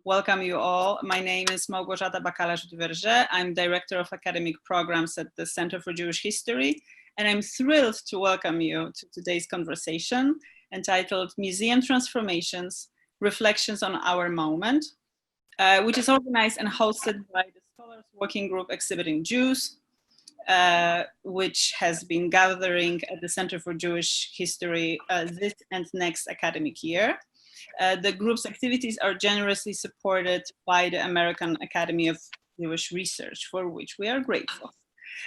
welcome you all. My name is Małgorzata Bakalarz-Duverger. I'm Director of Academic Programs at the Center for Jewish History, and I'm thrilled to welcome you to today's conversation entitled Museum Transformations, Reflections on Our Moment, which is organized and hosted by the Scholars Working Group Exhibiting Jews, which has been gathering at the Center for Jewish History this and next academic year. The group's activities are generously supported by the American Academy of Jewish Research, for which we are grateful.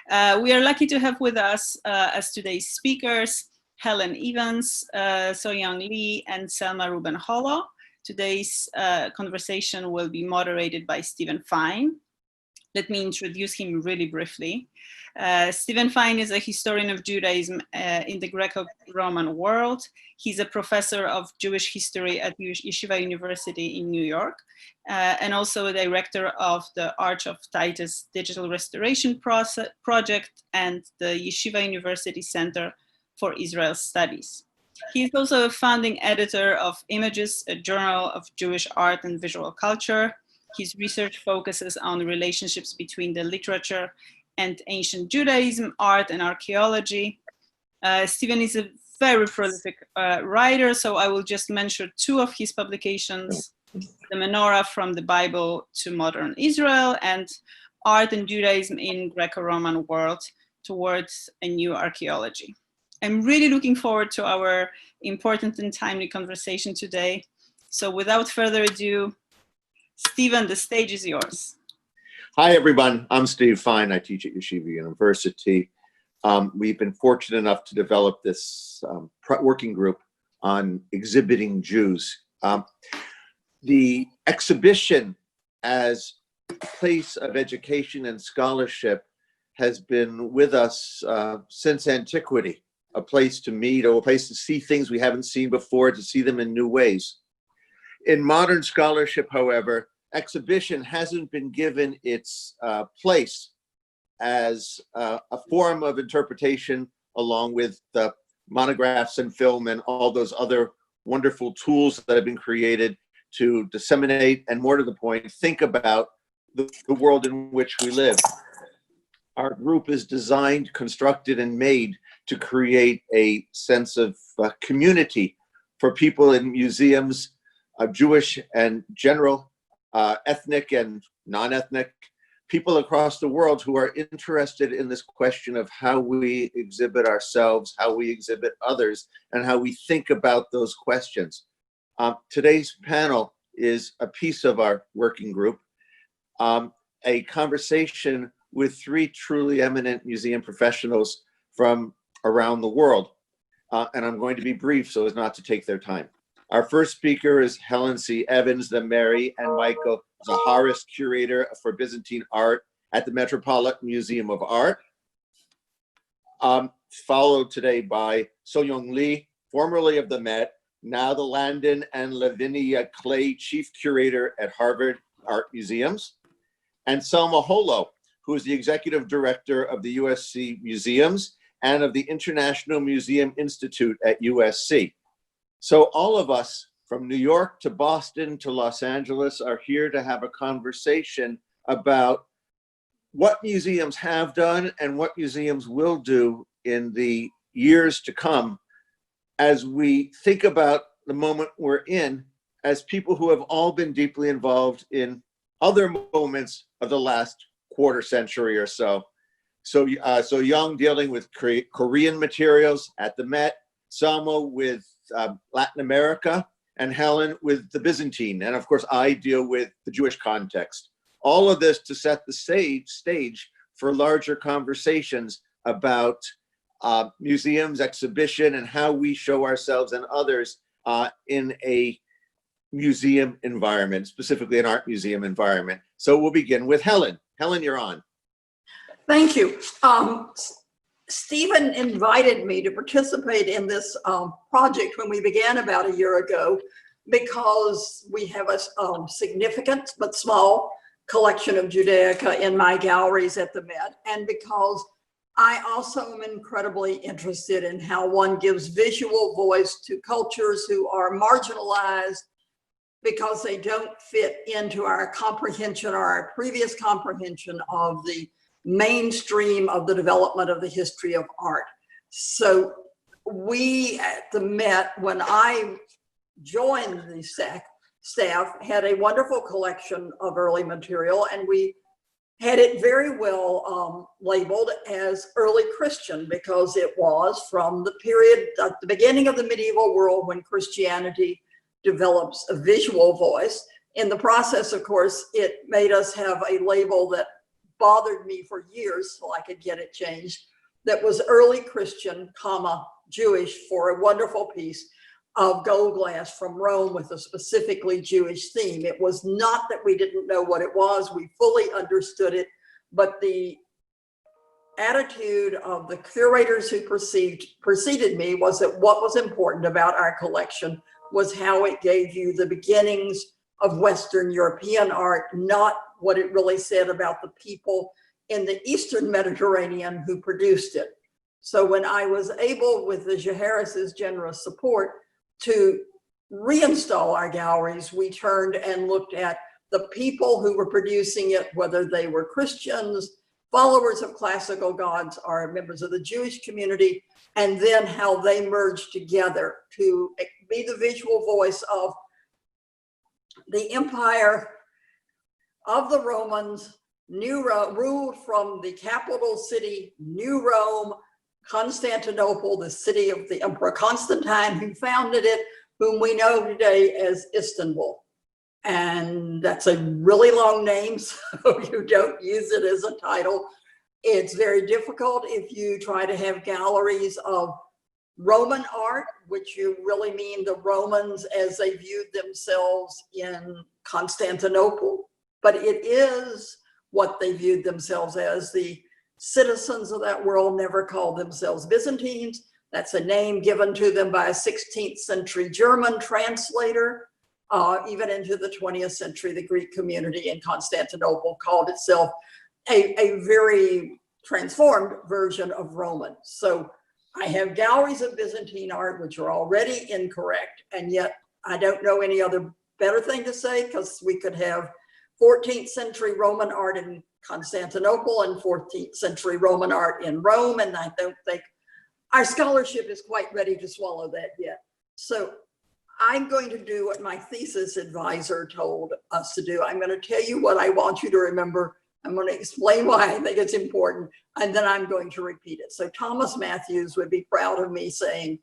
We are lucky to have with us as today's speakers, Helen Evans, So-Young Lee, and Selma Rubin-Holo. Today's conversation will be moderated by Stephen Fein. Let me introduce him really briefly. Stephen Fein is a historian of Judaism in the Greco-Roman world. He's a professor of Jewish history at Yeshiva University in New York, and also a director of the Arch of Titus Digital Restoration Project and the Yeshiva University Center for Israel Studies. He's also a founding editor of Images, a journal of Jewish art and visual culture. His research focuses on relationships between the literature and ancient Judaism, art, and archaeology. Stephen is a very prolific writer, so I will just mention two of his publications, The Menorah from the Bible to Modern Israel, and Art and Judaism in Greco-Roman World Towards a New Archaeology. I'm really looking forward to our important and timely conversation today. So without further ado, Stephen, the stage is yours. Hi, everyone. I'm Steve Fein. I teach at Yeshiva University. We've been fortunate enough to develop this working group on exhibiting Jews. The exhibition as a place of education and scholarship has been with us since antiquity, a place to meet or a place to see things we haven't seen before, to see them in new ways. In modern scholarship, however, exhibition hasn't been given its place as a form of interpretation, along with the monographs and film and all those other wonderful tools that have been created to disseminate and, more to the point, think about the world in which we live. Our group is designed, constructed, and made to create a sense of community for people in museums, Jewish and general, ethnic and non-ethnic, people across the world who are interested in this question of how we exhibit ourselves, how we exhibit others, and how we think about those questions. Today's panel is a piece of our working group, a conversation with three truly eminent museum professionals from around the world. And I'm going to be brief so as not to take their time. Our first speaker is Helen C. Evans, the Mary and Michael Zaharis Curator for Byzantine Art at the Metropolitan Museum of Art. Followed today by So-Young Lee, formerly of the Met, now the Landon and Lavinia Clay Chief Curator at Harvard Art Museums. And Selma Holo, who is the Executive Director of the USC Museums and of the International Museum Institute at USC. So all of us from New York to Boston to Los Angeles are here to have a conversation about what museums have done and what museums will do in the years to come as we think about the moment we're in as people who have all been deeply involved in other moments of the last quarter century or so. So Young dealing with Korean materials at the Met, Selma with Latin America, and Helen with the Byzantine. And of course, I deal with the Jewish context. All of this to set the stage for larger conversations about museums, exhibition, and how we show ourselves and others in a museum environment, specifically an art museum environment. So we'll begin with Helen. Helen, you're on. Thank you. Stephen invited me to participate in this project when we began about a year ago because we have a significant but small collection of Judaica in my galleries at the Met, and because I also am incredibly interested in how one gives visual voice to cultures who are marginalized because they don't fit into our comprehension or our previous comprehension of the mainstream of the development of the history of art. So we at the Met, when I joined the staff, had a wonderful collection of early material, and we had it very well labeled as early Christian, because it was from the period at the beginning of the medieval world when Christianity develops a visual voice. In the process, of course, it made us have a label that bothered me for years so I could get it changed. That was early Christian, comma, Jewish, for a wonderful piece of gold glass from Rome with a specifically Jewish theme. It was not that we didn't know what it was, we fully understood it, but the attitude of the curators who preceded me was that what was important about our collection was how it gave you the beginnings of Western European art, not what it really said about the people in the Eastern Mediterranean who produced it. So when I was able, with the Jaharis' generous support, to reinstall our galleries, we turned and looked at the people who were producing it, whether they were Christians, followers of classical gods, or members of the Jewish community, and then how they merged together to be the visual voice of the empire of the Romans, ruled from the capital city, New Rome, Constantinople, the city of the Emperor Constantine, who founded it, whom we know today as Istanbul. And that's a really long name, so you don't use it as a title. It's very difficult if you try to have galleries of Roman art, which you really mean the Romans as they viewed themselves in Constantinople, but it is what they viewed themselves as. The citizens of that world never called themselves Byzantines. That's a name given to them by a 16th century German translator. Even into the 20th century, the Greek community in Constantinople called itself a very transformed version of Roman. So I have galleries of Byzantine art, which are already incorrect, and yet I don't know any other better thing to say, because we could have 14th century Roman art in Constantinople and 14th century Roman art in Rome, and I don't think our scholarship is quite ready to swallow that yet. So I'm going to do what my thesis advisor told us to do. I'm going to tell you what I want you to remember. I'm going to explain why I think it's important, and then I'm going to repeat it. So Thomas Matthews would be proud of me saying,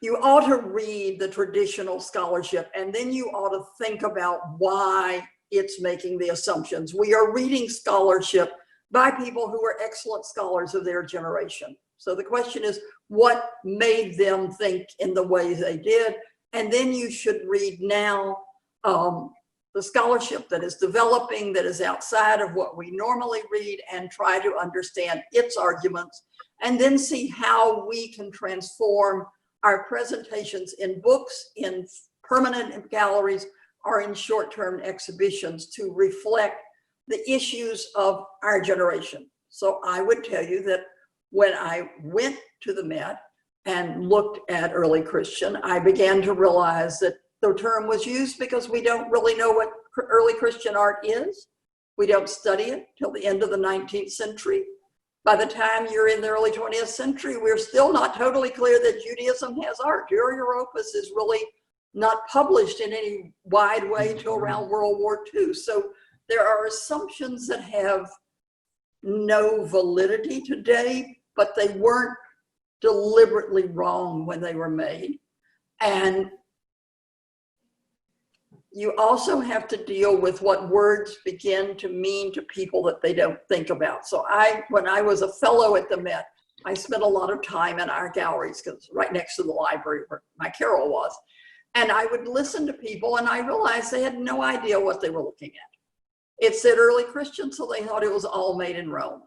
you ought to read the traditional scholarship, and then you ought to think about why it's making the assumptions. We are reading scholarship by people who were excellent scholars of their generation. So the question is, what made them think in the way they did? And then you should read now the scholarship that is developing, that is outside of what we normally read, and try to understand its arguments, and then see how we can transform our presentations in books, in permanent galleries, or in short-term exhibitions to reflect the issues of our generation. So I would tell you that when I went to the Met and looked at early Christian, I began to realize that the term was used because we don't really know what early Christian art is. We don't study it till the end of the 19th century. By the time you're in the early 20th century, we're still not totally clear that Judaism has art. Your Europus is really not published in any wide way till around World War II. So there are assumptions that have no validity today, but they weren't deliberately wrong when they were made. And you also have to deal with what words begin to mean to people that they don't think about. So when I was a fellow at the Met, I spent a lot of time in our galleries, because right next to the library where my Carol was. And I would listen to people, and I realized they had no idea what they were looking at. It said early Christian, so they thought it was all made in Rome.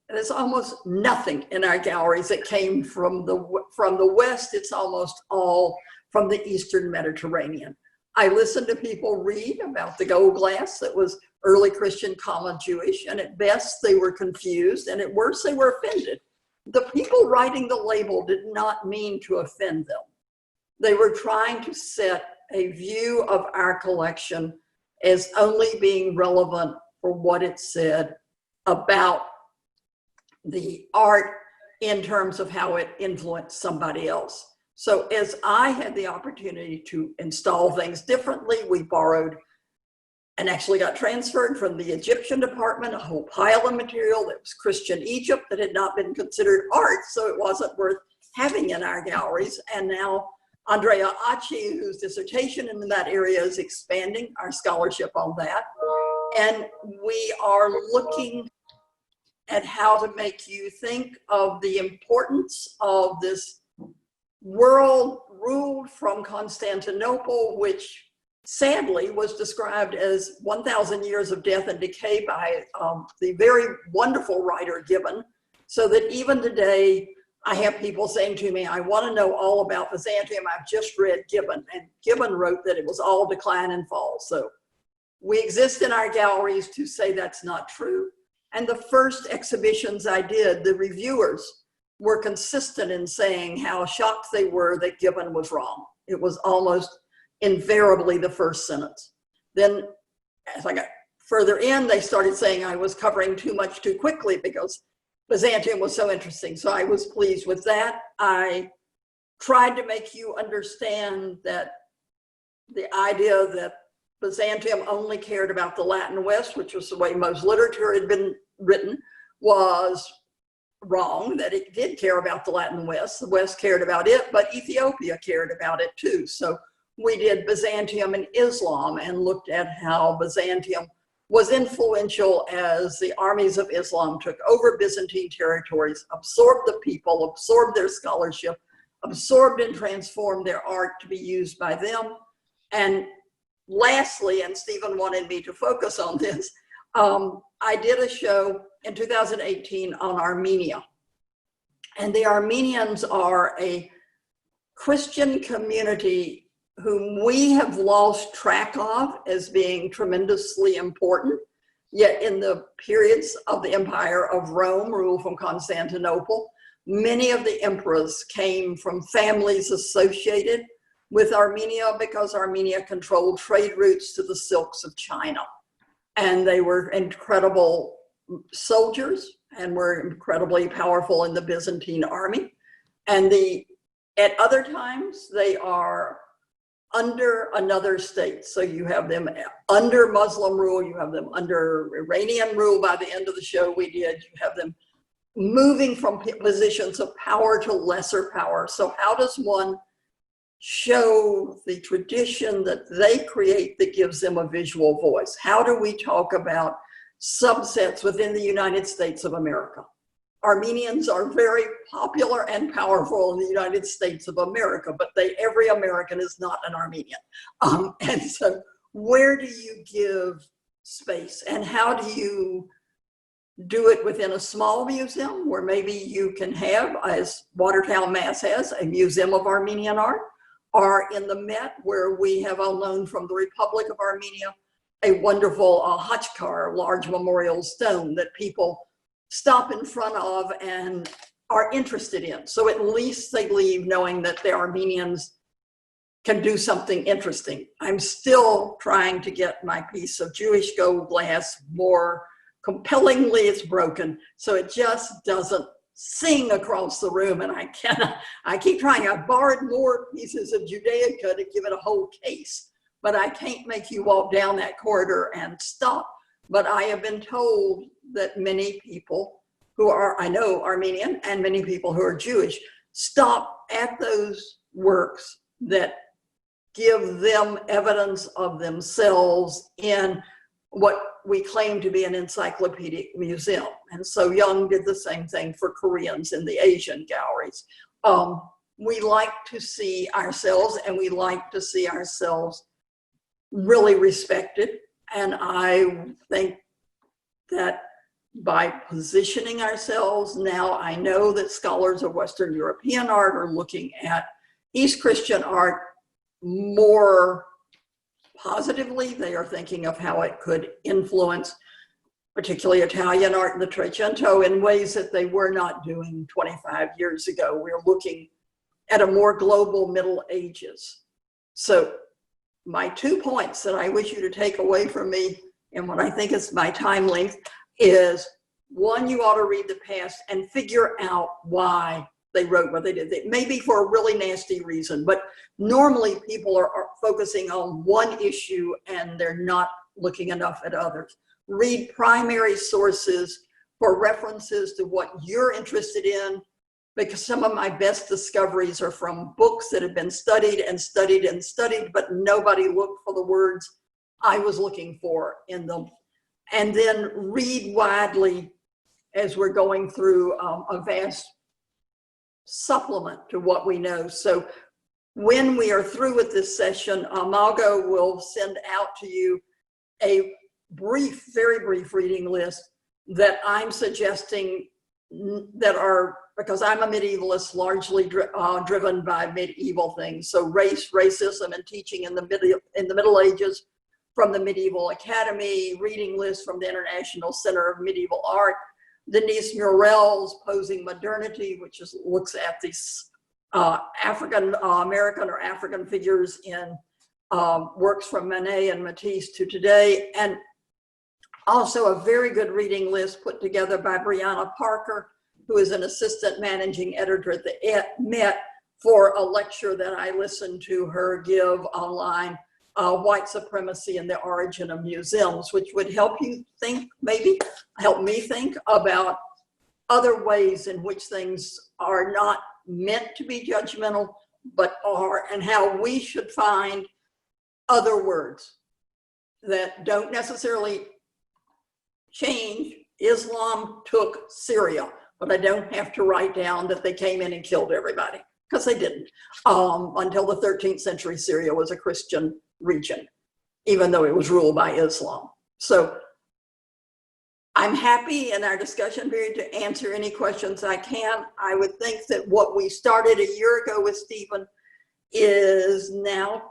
There's almost nothing in our galleries that came from the West. It's almost all from the Eastern Mediterranean. I listened to people read about the gold glass that was early Christian, Jewish, and at best they were confused, and at worst they were offended. The people writing the label did not mean to offend them. They were trying to set a view of our collection as only being relevant for what it said about the art in terms of how it influenced somebody else. So as I had the opportunity to install things differently, we borrowed and actually got transferred from the Egyptian department a whole pile of material that was Christian Egypt that had not been considered art, so it wasn't worth having in our galleries. And now Andrea Acci, whose dissertation in that area, is expanding our scholarship on that. And we are looking at how to make you think of the importance of this world ruled from Constantinople, which sadly was described as 1,000 years of death and decay by the very wonderful writer Gibbon, so that even today I have people saying to me, I want to know all about Byzantium. I've just read Gibbon, and Gibbon wrote that it was all decline and fall. So we exist in our galleries to say that's not true. And the first exhibitions I did, the reviewers were consistent in saying how shocked they were that Gibbon was wrong. It was almost invariably the first sentence. Then as I got further in, they started saying I was covering too much too quickly because Byzantium was so interesting. So I was pleased with that. I tried to make you understand that the idea that Byzantium only cared about the Latin West, which was the way most literature had been written, was wrong, that it did care about the Latin West. The West cared about it, but Ethiopia cared about it too. So we did Byzantium and Islam and looked at how Byzantium was influential as the armies of Islam took over Byzantine territories, absorbed the people, absorbed their scholarship, absorbed and transformed their art to be used by them. And lastly, and Stephen wanted me to focus on this, I did a show in 2018 on Armenia. And the Armenians are a Christian community whom we have lost track of as being tremendously important. Yet in the periods of the Empire of Rome, ruled from Constantinople, many of the emperors came from families associated with Armenia because Armenia controlled trade routes to the silks of China. And they were incredible soldiers and were incredibly powerful in the Byzantine army. And at other times, they are under another state. So you have them under Muslim rule, you have them under Iranian rule. By the end of the show we did, you have them moving from positions of power to lesser power. So how does one show the tradition that they create that gives them a visual voice? How do we talk about subsets within the United States of America? Armenians are very popular and powerful in the United States of America, but every American is not an Armenian. And so where do you give space, and how do you do it within a small museum where maybe you can have, as Watertown, Mass has, a museum of Armenian art, or in the Met, where we have all known from the Republic of Armenia, a wonderful Hachkar, large memorial stone that people stop in front of and are interested in. So at least they leave knowing that the Armenians can do something interesting. I'm still trying to get my piece of Jewish gold glass more compellingly. It's broken, so it just doesn't sing across the room, and I keep trying. I borrowed more pieces of Judaica to give it a whole case, but I can't make you walk down that corridor and stop. But I have been told that many people who are, I know, Armenian, and many people who are Jewish, stop at those works that give them evidence of themselves in what we claim to be an encyclopedic museum. And so Young did the same thing for Koreans in the Asian galleries. We like to see ourselves, and we like to see ourselves really respected. And I think that by positioning ourselves, now I know that scholars of Western European art are looking at East Christian art more positively. They are thinking of how it could influence particularly Italian art in the Trecento in ways that they were not doing 25 years ago. We're looking at a more global Middle Ages. So my 2 points that I wish you to take away from me and what I think is my time length is, one, you ought to read the past and figure out why they wrote what they did. It may be for a really nasty reason, but normally people are focusing on one issue and they're not looking enough at others. Read primary sources for references to what you're interested in, because some of my best discoveries are from books that have been studied and studied and studied, but nobody looked for the words I was looking for in them. And then read widely as we're going through a vast supplement to what we know. So when we are through with this session, Margot will send out to you a brief, very brief reading list that I'm suggesting that are, because I'm a medievalist, largely driven by medieval things. So race, racism, and teaching in the Middle Ages from the Medieval Academy, reading list from the International Center of Medieval Art, Denise Murrell's Posing Modernity, which looks at these African American or African figures in works from Manet and Matisse to today, and also a very good reading list put together by Brianna Parker, who is an assistant managing editor at the Met, for a lecture that I listened to her give online, White Supremacy and the Origin of Museums, which would help you think, maybe help me think about other ways in which things are not meant to be judgmental, but are, and how we should find other words that don't necessarily change. Islam took Syria, but I don't have to write down that they came in and killed everybody, because they didn't. Until the 13th century, Syria was a Christian region, even though it was ruled by Islam. So I'm happy in our discussion period to answer any questions I can. I would think that what we started a year ago with Stephen is now,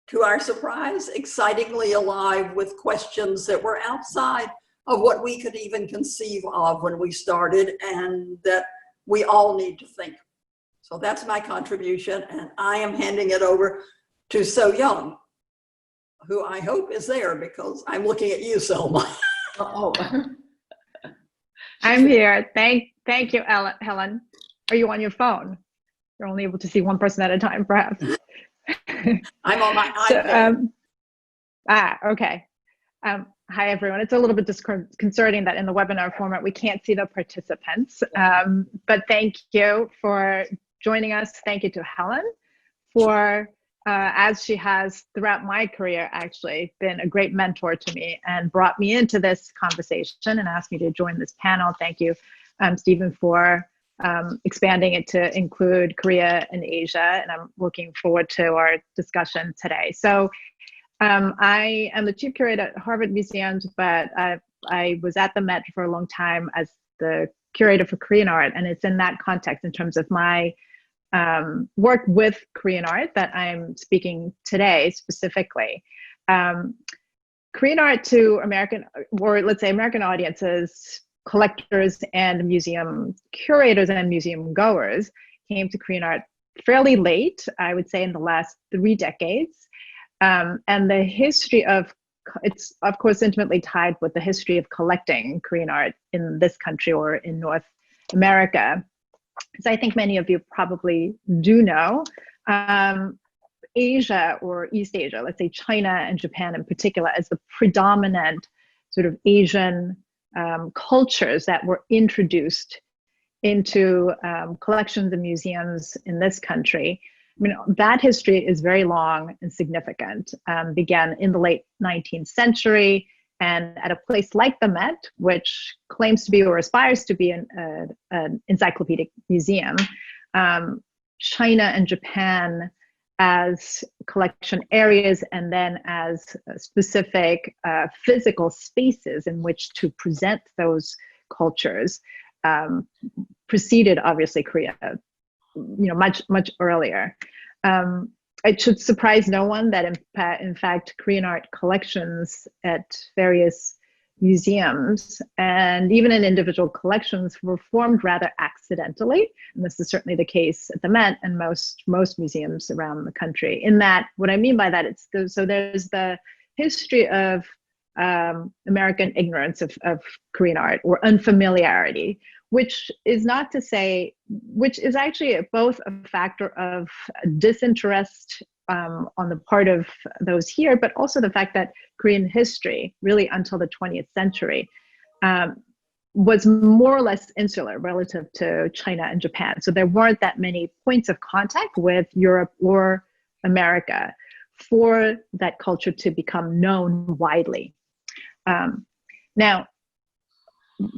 to our surprise, excitingly alive with questions that were outside of what we could even conceive of when we started, and that we all need to think. So that's my contribution, and I am handing it over to So Young, who I hope is there, because I'm looking at you, Selma. Oh. I'm here. Thank you, Helen. Are you on your phone? You're only able to see one person at a time, perhaps. I'm on my iPad. Okay. Hi, everyone. It's a little bit disconcerting that in the webinar format, we can't see the participants. But thank you for joining us. Thank you to Helen for, as she has throughout my career, actually been a great mentor to me and brought me into this conversation and asked me to join this panel. Thank you, Stephen, for expanding it to include Korea and Asia. And I'm looking forward to our discussion today. So I am the chief curator at Harvard Museums, but I was at the Met for a long time as the curator for Korean art. And it's in that context, in terms of my work with Korean art, that I'm speaking today specifically. Korean art to American, or let's say American audiences, collectors and museum curators and museum goers came to Korean art fairly late, I would say in the last 3 decades. And the history of, it's of course intimately tied with the history of collecting Korean art in this country or in North America. As I think many of you probably do know, Asia or East Asia, let's say China and Japan in particular, as the predominant sort of Asian cultures that were introduced into collections and museums in this country. I mean, that history is very long and significant. Began in the late 19th century, and at a place like the Met, which claims to be or aspires to be an encyclopedic museum, China and Japan as collection areas, and then as specific physical spaces in which to present those cultures, preceded obviously Korea, much earlier. It should surprise no one that in fact Korean art collections at various museums and even in individual collections were formed rather accidentally. And this is certainly the case at the Met and most museums around the country. In that, what I mean by that, so there's the history of American ignorance of Korean art or unfamiliarity, which is not to say, which is actually both a factor of disinterest on the part of those here, but also the fact that Korean history, really until the 20th century, was more or less insular relative to China and Japan. So there weren't that many points of contact with Europe or America for that culture to become known widely. Now,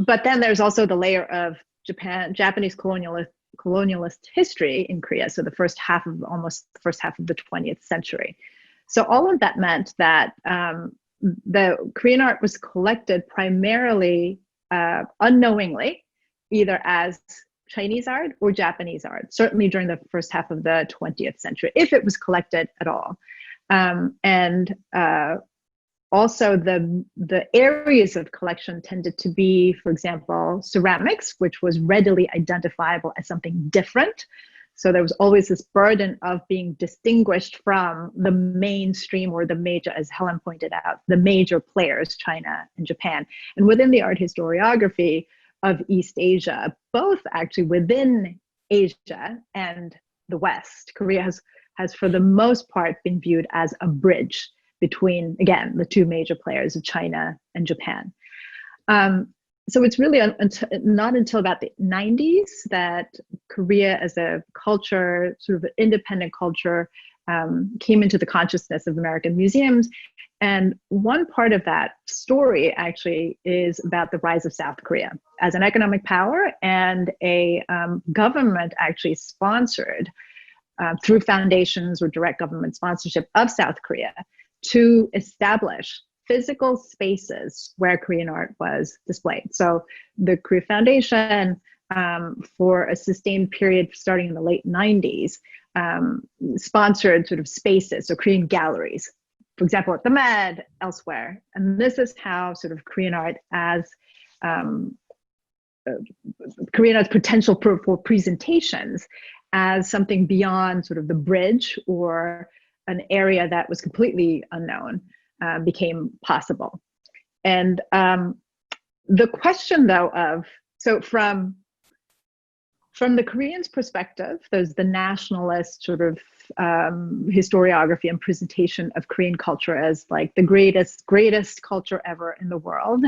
but then there's also the layer of Japanese colonialist history in Korea. So almost the first half of the 20th century. So all of that meant that the Korean art was collected primarily unknowingly, either as Chinese art or Japanese art, certainly during the first half of the 20th century, if it was collected at all. Also, the areas of collection tended to be, for example, ceramics, which was readily identifiable as something different. So there was always this burden of being distinguished from the mainstream or the major, as Helen pointed out, the major players, China and Japan. And within the art historiography of East Asia, both actually within Asia and the West, Korea has for the most part been viewed as a bridge between, again, the two major players of China and Japan. So it's really not until about the 90s that Korea as a culture, sort of an independent culture, came into the consciousness of American museums. And one part of that story actually is about the rise of South Korea as an economic power and a government actually sponsored through foundations or direct government sponsorship of South Korea to establish physical spaces where Korean art was displayed. So the Korea Foundation, for a sustained period starting in the late 90s, sponsored sort of spaces, so Korean galleries, for example, at the Met, elsewhere. And this is how sort of Korean art as Korean art's potential for presentations as something beyond sort of the bridge or an area that was completely unknown became possible. And the question though of, so from the Koreans' perspective, there's the nationalist sort of historiography and presentation of Korean culture as like the greatest culture ever in the world.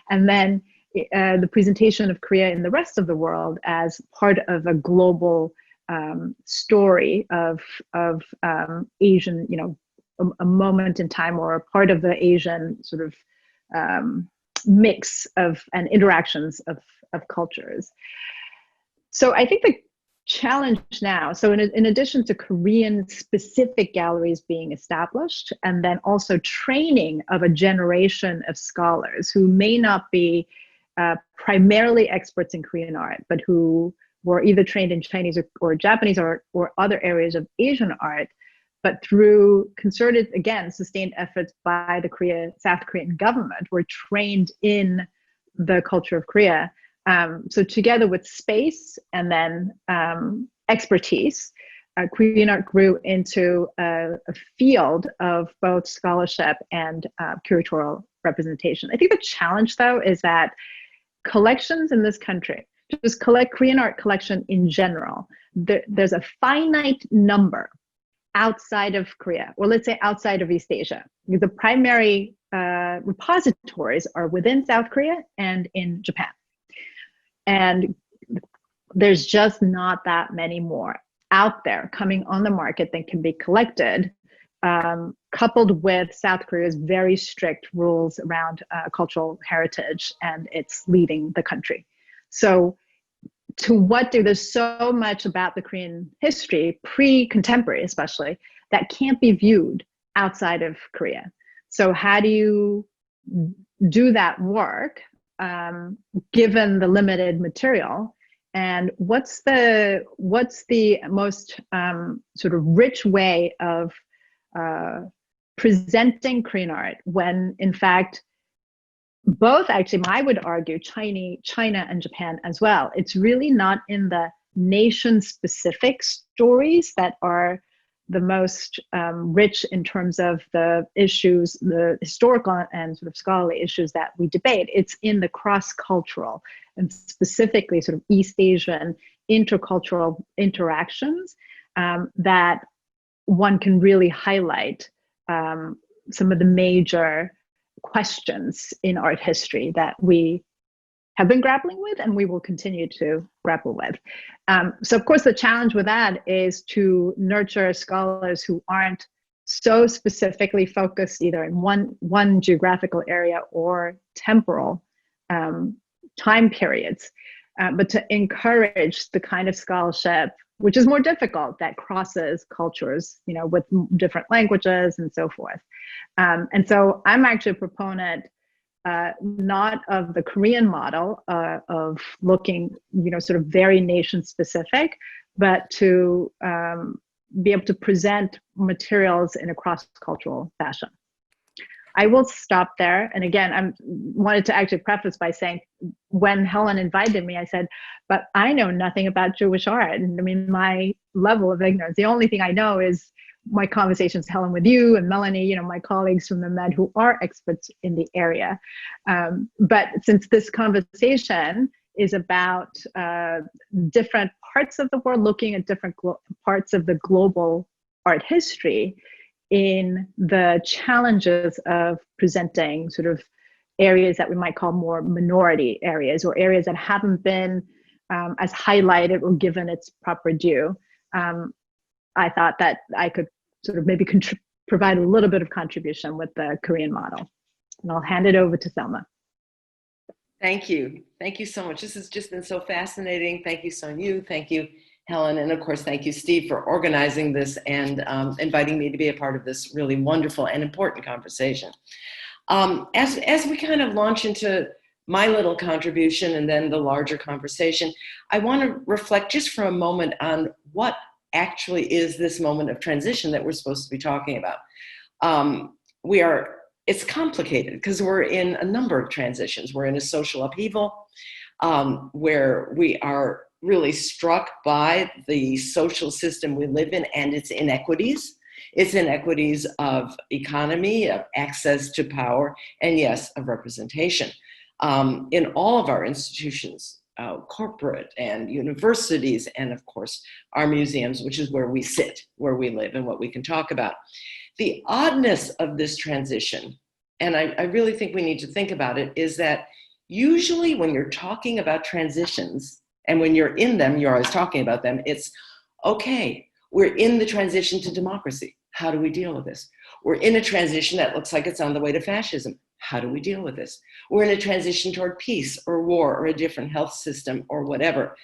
And then the presentation of Korea in the rest of the world as part of a global story of Asian, a moment in time or a part of the Asian sort of mix of and interactions of cultures. So I think the challenge now, so in addition to Korean specific galleries being established, and then also training of a generation of scholars who may not be primarily experts in Korean art, but who were either trained in Chinese or Japanese art or other areas of Asian art, but through concerted, again, sustained efforts by the South Korean government, were trained in the culture of Korea. So together with space and then expertise, Korean art grew into a field of both scholarship and curatorial representation. I think the challenge, though, is that collections in this country, just Korean art collection in general, there's a finite number outside of Korea, or let's say outside of East Asia. The primary repositories are within South Korea and in Japan. And there's just not that many more out there coming on the market that can be collected, coupled with South Korea's very strict rules around cultural heritage and its leading the country. So there's so much about the Korean history, pre-contemporary especially, that can't be viewed outside of Korea. So how do you do that work given the limited material? And what's the most sort of rich way of presenting Korean art when in fact both actually, I would argue, China and Japan as well. It's really not in the nation-specific stories that are the most rich in terms of the issues, the historical and sort of scholarly issues that we debate. It's in the cross-cultural and specifically sort of East Asian intercultural interactions that one can really highlight some of the major questions in art history that we have been grappling with and we will continue to grapple with. So of course the challenge with that is to nurture scholars who aren't so specifically focused either in one geographical area or temporal time periods, but to encourage the kind of scholarship which is more difficult, that crosses cultures, you know, with different languages and so forth. And so I'm actually a proponent not of the Korean model of looking, you know, sort of very nation specific, but to be able to present materials in a cross-cultural fashion. I will stop there. And again, I wanted to actually preface by saying, when Helen invited me, I said, but I know nothing about Jewish art. And I mean, my level of ignorance, the only thing I know is my conversations, Helen, with you and Melanie, you know, my colleagues from the Med who are experts in the area. But since this conversation is about different parts of the world, looking at different parts of the global art history, in the challenges of presenting sort of areas that we might call more minority areas, or areas that haven't been as highlighted or given its proper due. I thought that I could sort of maybe provide a little bit of contribution with the Korean model. And I'll hand it over to Selma. Thank you. Thank you so much. This has just been so fascinating. Thank you, Sonyu. Thank you, Helen. And of course, thank you, Steve, for organizing this and inviting me to be a part of this really wonderful and important conversation. As we kind of launch into my little contribution and then the larger conversation, I want to reflect just for a moment on what actually is this moment of transition that we're supposed to be talking about. It's complicated because we're in a number of transitions. We're in a social upheaval where we are really struck by the social system we live in and its inequities. Its inequities of economy, of access to power, and yes, of representation. In all of our institutions, corporate and universities, and of course, our museums, which is where we sit, where we live, and what we can talk about. The oddness of this transition, and I really think we need to think about it, is that usually when you're talking about transitions, and when you're in them, you're always talking about them, it's, okay, we're in the transition to democracy. How do we deal with this? We're in a transition that looks like it's on the way to fascism. How do we deal with this? We're in a transition toward peace or war or a different health system or whatever.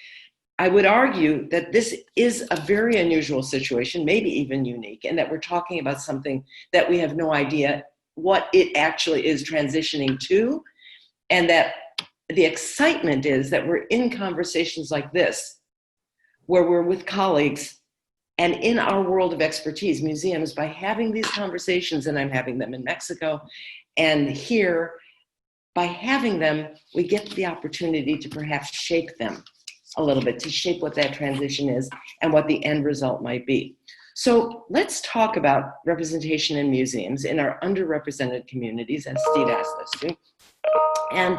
I would argue that this is a very unusual situation, maybe even unique, and that we're talking about something that we have no idea what it actually is transitioning to, and that the excitement is that we're in conversations like this, where we're with colleagues and in our world of expertise, museums, by having these conversations, and I'm having them in Mexico and here, by having them, we get the opportunity to perhaps shape them a little bit, to shape what that transition is and what the end result might be. So let's talk about representation in museums in our underrepresented communities, as Steve asked us to. And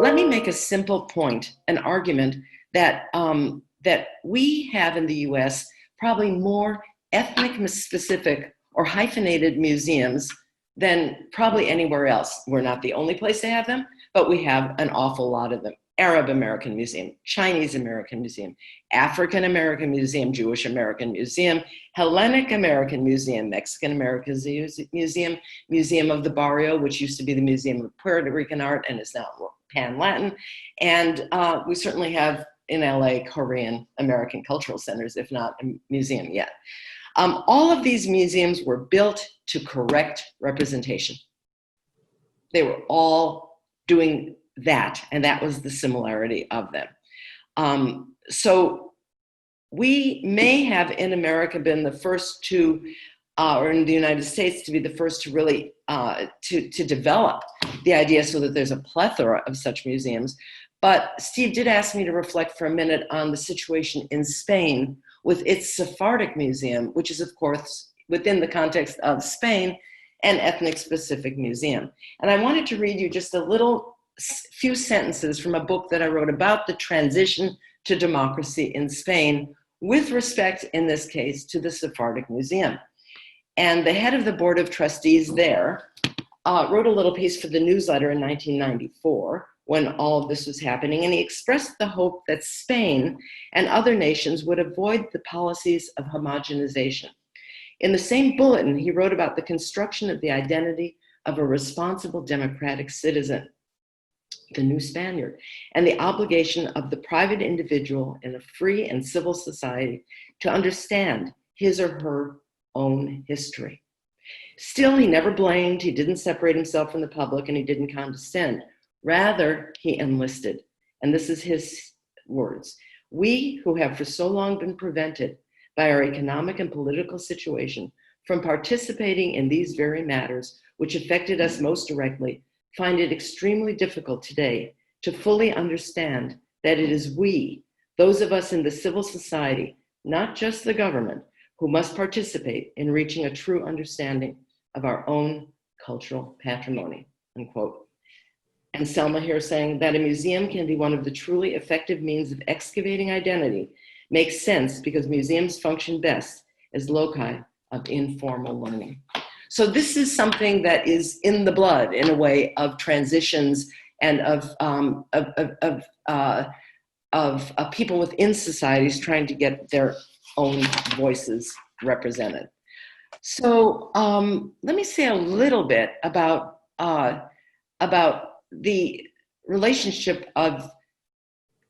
let me make a simple point, an argument that, that we have in the US probably more ethnic specific or hyphenated museums than probably anywhere else. We're not the only place to have them, but we have an awful lot of them. Arab American Museum, Chinese American Museum, African American Museum, Jewish American Museum, Hellenic American Museum, Mexican American Museum, Museum of the Barrio, which used to be the Museum of Puerto Rican Art and is now Pan-Latin. And we certainly have in LA, Korean American Cultural Centers, if not a museum yet. All of these museums were built to correct representation. They were all doing that, and that was the similarity of them. So we may have in America been the first to, or in the United States, to be the first to really, to develop the idea so that there's a plethora of such museums. But Steve did ask me to reflect for a minute on the situation in Spain with its Sephardic museum, which is, of course, within the context of Spain, an ethnic-specific museum. And I wanted to read you just a few sentences from a book that I wrote about the transition to democracy in Spain, with respect, in this case, to the Sephardic Museum. And the head of the board of trustees there wrote a little piece for the newsletter in 1994 when all of this was happening, and he expressed the hope that Spain and other nations would avoid the policies of homogenization. In the same bulletin, he wrote about the construction of the identity of a responsible democratic citizen, the new Spaniard, and the obligation of the private individual in a free and civil society to understand his or her own history. Still, he never blamed, he didn't separate himself from the public, and he didn't condescend. Rather, he enlisted. And this is his words. We who have for so long been prevented by our economic and political situation from participating in these very matters which affected us most directly, find it extremely difficult today to fully understand that it is we, those of us in the civil society, not just the government, who must participate in reaching a true understanding of our own cultural patrimony, unquote. And Selma here saying that a museum can be one of the truly effective means of excavating identity makes sense because museums function best as loci of informal learning. So this is something that is in the blood, in a way, of transitions and of people within societies trying to get their own voices represented. So let me say a little bit about the relationship of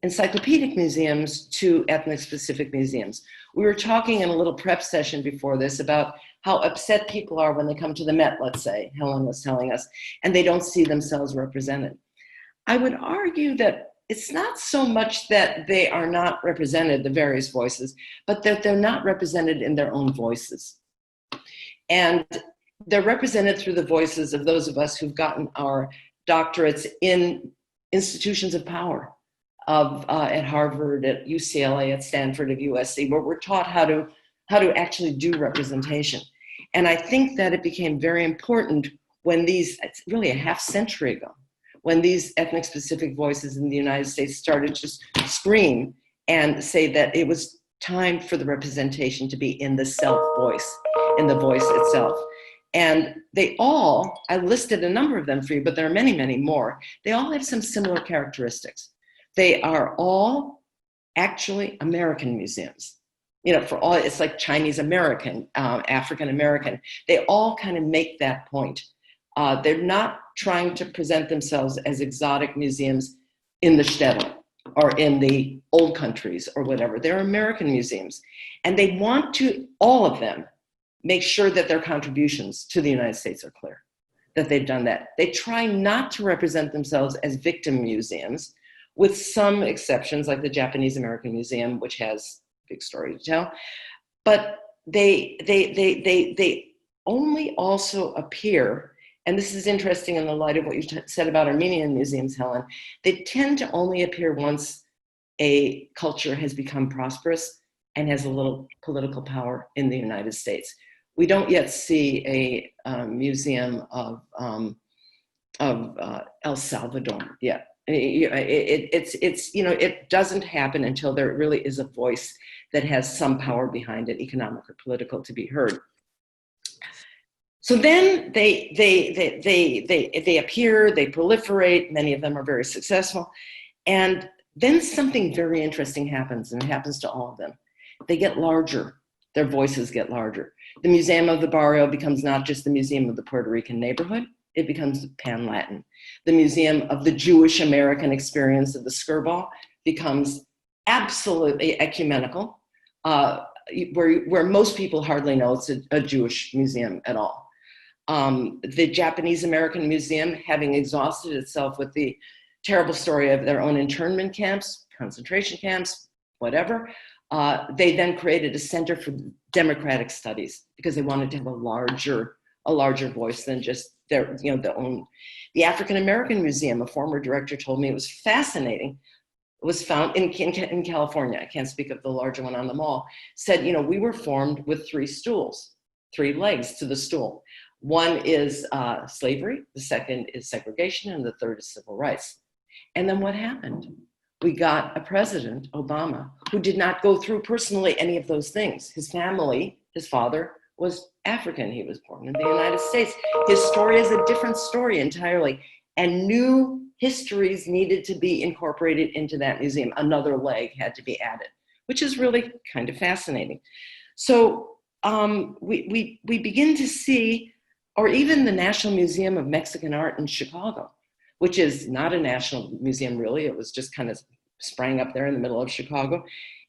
encyclopedic museums to ethnic-specific museums. We were talking in a little prep session before this about how upset people are when they come to the Met, let's say, Helen was telling us, and they don't see themselves represented. I would argue that it's not so much that they are not represented, the various voices, but that they're not represented in their own voices. And they're represented through the voices of those of us who've gotten our doctorates in institutions of power, at Harvard, at UCLA, at Stanford, at USC, where we're taught how to actually do representation. And I think that it became very important when it's really a half century ago, when these ethnic-specific voices in the United States started to scream and say that it was time for the representation to be in the self-voice, in the voice itself. And they all, I listed a number of them for you, but there are many, many more. They all have some similar characteristics. They are all actually American museums. You know, for all, it's like Chinese American, African American. They all kind of make that point. They're not trying to present themselves as exotic museums in the shtetl or in the old countries or whatever. They're American museums. And they want to, all of them, make sure that their contributions to the United States are clear, that they've done that. They try not to represent themselves as victim museums, with some exceptions, like the Japanese American Museum, which has a big story to tell. But they only also appear, and this is interesting in the light of what you said about Armenian museums, Helen, they tend to only appear once a culture has become prosperous and has a little political power in the United States. We don't yet see a museum of El Salvador yet. It doesn't happen until there really is a voice that has some power behind it, economic or political, to be heard. So then they appear, they proliferate. Many of them are very successful, and then something very interesting happens, and it happens to all of them. They get larger. Their voices get larger. The Museum of the Barrio becomes not just the Museum of the Puerto Rican neighborhood, it becomes Pan-Latin. The Museum of the Jewish American experience of the Skirball becomes absolutely ecumenical, where most people hardly know it's a Jewish museum at all. The Japanese American Museum, having exhausted itself with the terrible story of their own internment camps, concentration camps, whatever, they then created a Center for Democratic Studies because they wanted to have a larger voice than just The African American Museum, a former director told me it was fascinating. It was found in California. I can't speak of the larger one on the mall. Said, we were formed with 3 stools, 3 legs to the stool. One is slavery, the second is segregation, and the third is civil rights. And then what happened? We got a president, Obama, who did not go through personally any of those things. His family, his father was African. He was born in the United States. His story is a different story entirely. And new histories needed to be incorporated into that museum. Another leg had to be added, which is really kind of fascinating. So we begin to see, or even the National Museum of Mexican Art in Chicago, which is not a national museum really. It was just kind of sprang up there in the middle of Chicago.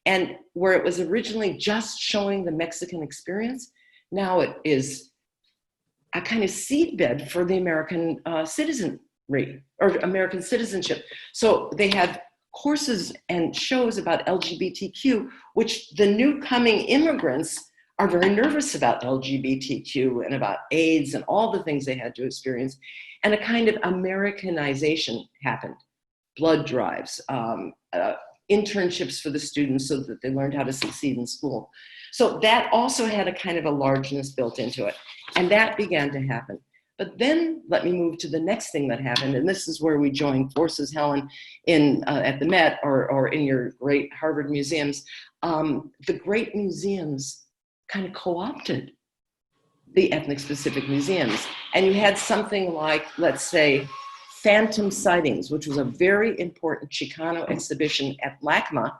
And where it was originally just showing the Mexican experience, now it is a kind of seedbed for the American citizenry or American citizenship. So they have courses and shows about LGBTQ, which the new coming immigrants are very nervous about LGBTQ and about AIDS and all the things they had to experience. And a kind of Americanization happened. Blood drives, internships for the students so that they learned how to succeed in school. So that also had a kind of a largeness built into it. And that began to happen. But then let me move to the next thing that happened. And this is where we join forces, Helen, at the Met or in your great Harvard museums. The great museums kind of co-opted the ethnic-specific museums. And you had something like, let's say, Phantom Sightings, which was a very important Chicano exhibition at LACMA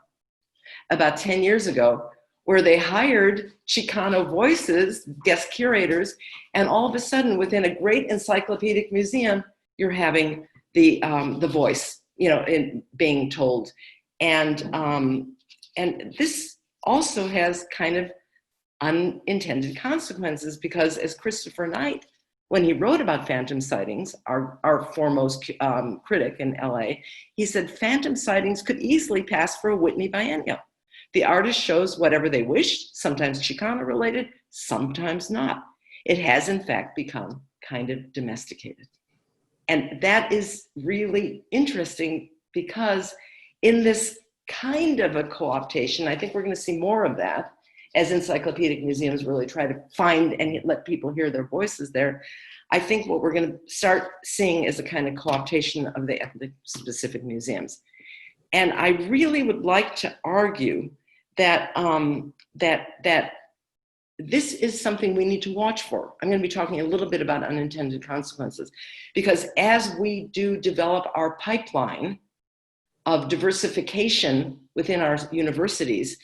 about 10 years ago, where they hired Chicano voices, guest curators, and all of a sudden, within a great encyclopedic museum, you're having the voice, in being told. And this also has kind of unintended consequences, because as Christopher Knight, when he wrote about Phantom Sightings, our foremost critic in LA, he said Phantom Sightings could easily pass for a Whitney biennial. The artist shows whatever they wish, sometimes Chicano related, sometimes not. It has in fact become kind of domesticated. And that is really interesting, because in this kind of a co-optation, I think we're going to see more of that as encyclopedic museums really try to find and let people hear their voices there. I think what we're going to start seeing is a kind of co-optation of the ethnic-specific museums. And I really would like to argue that, that this is something we need to watch for. I'm going to be talking a little bit about unintended consequences, because as we do develop our pipeline of diversification within our universities,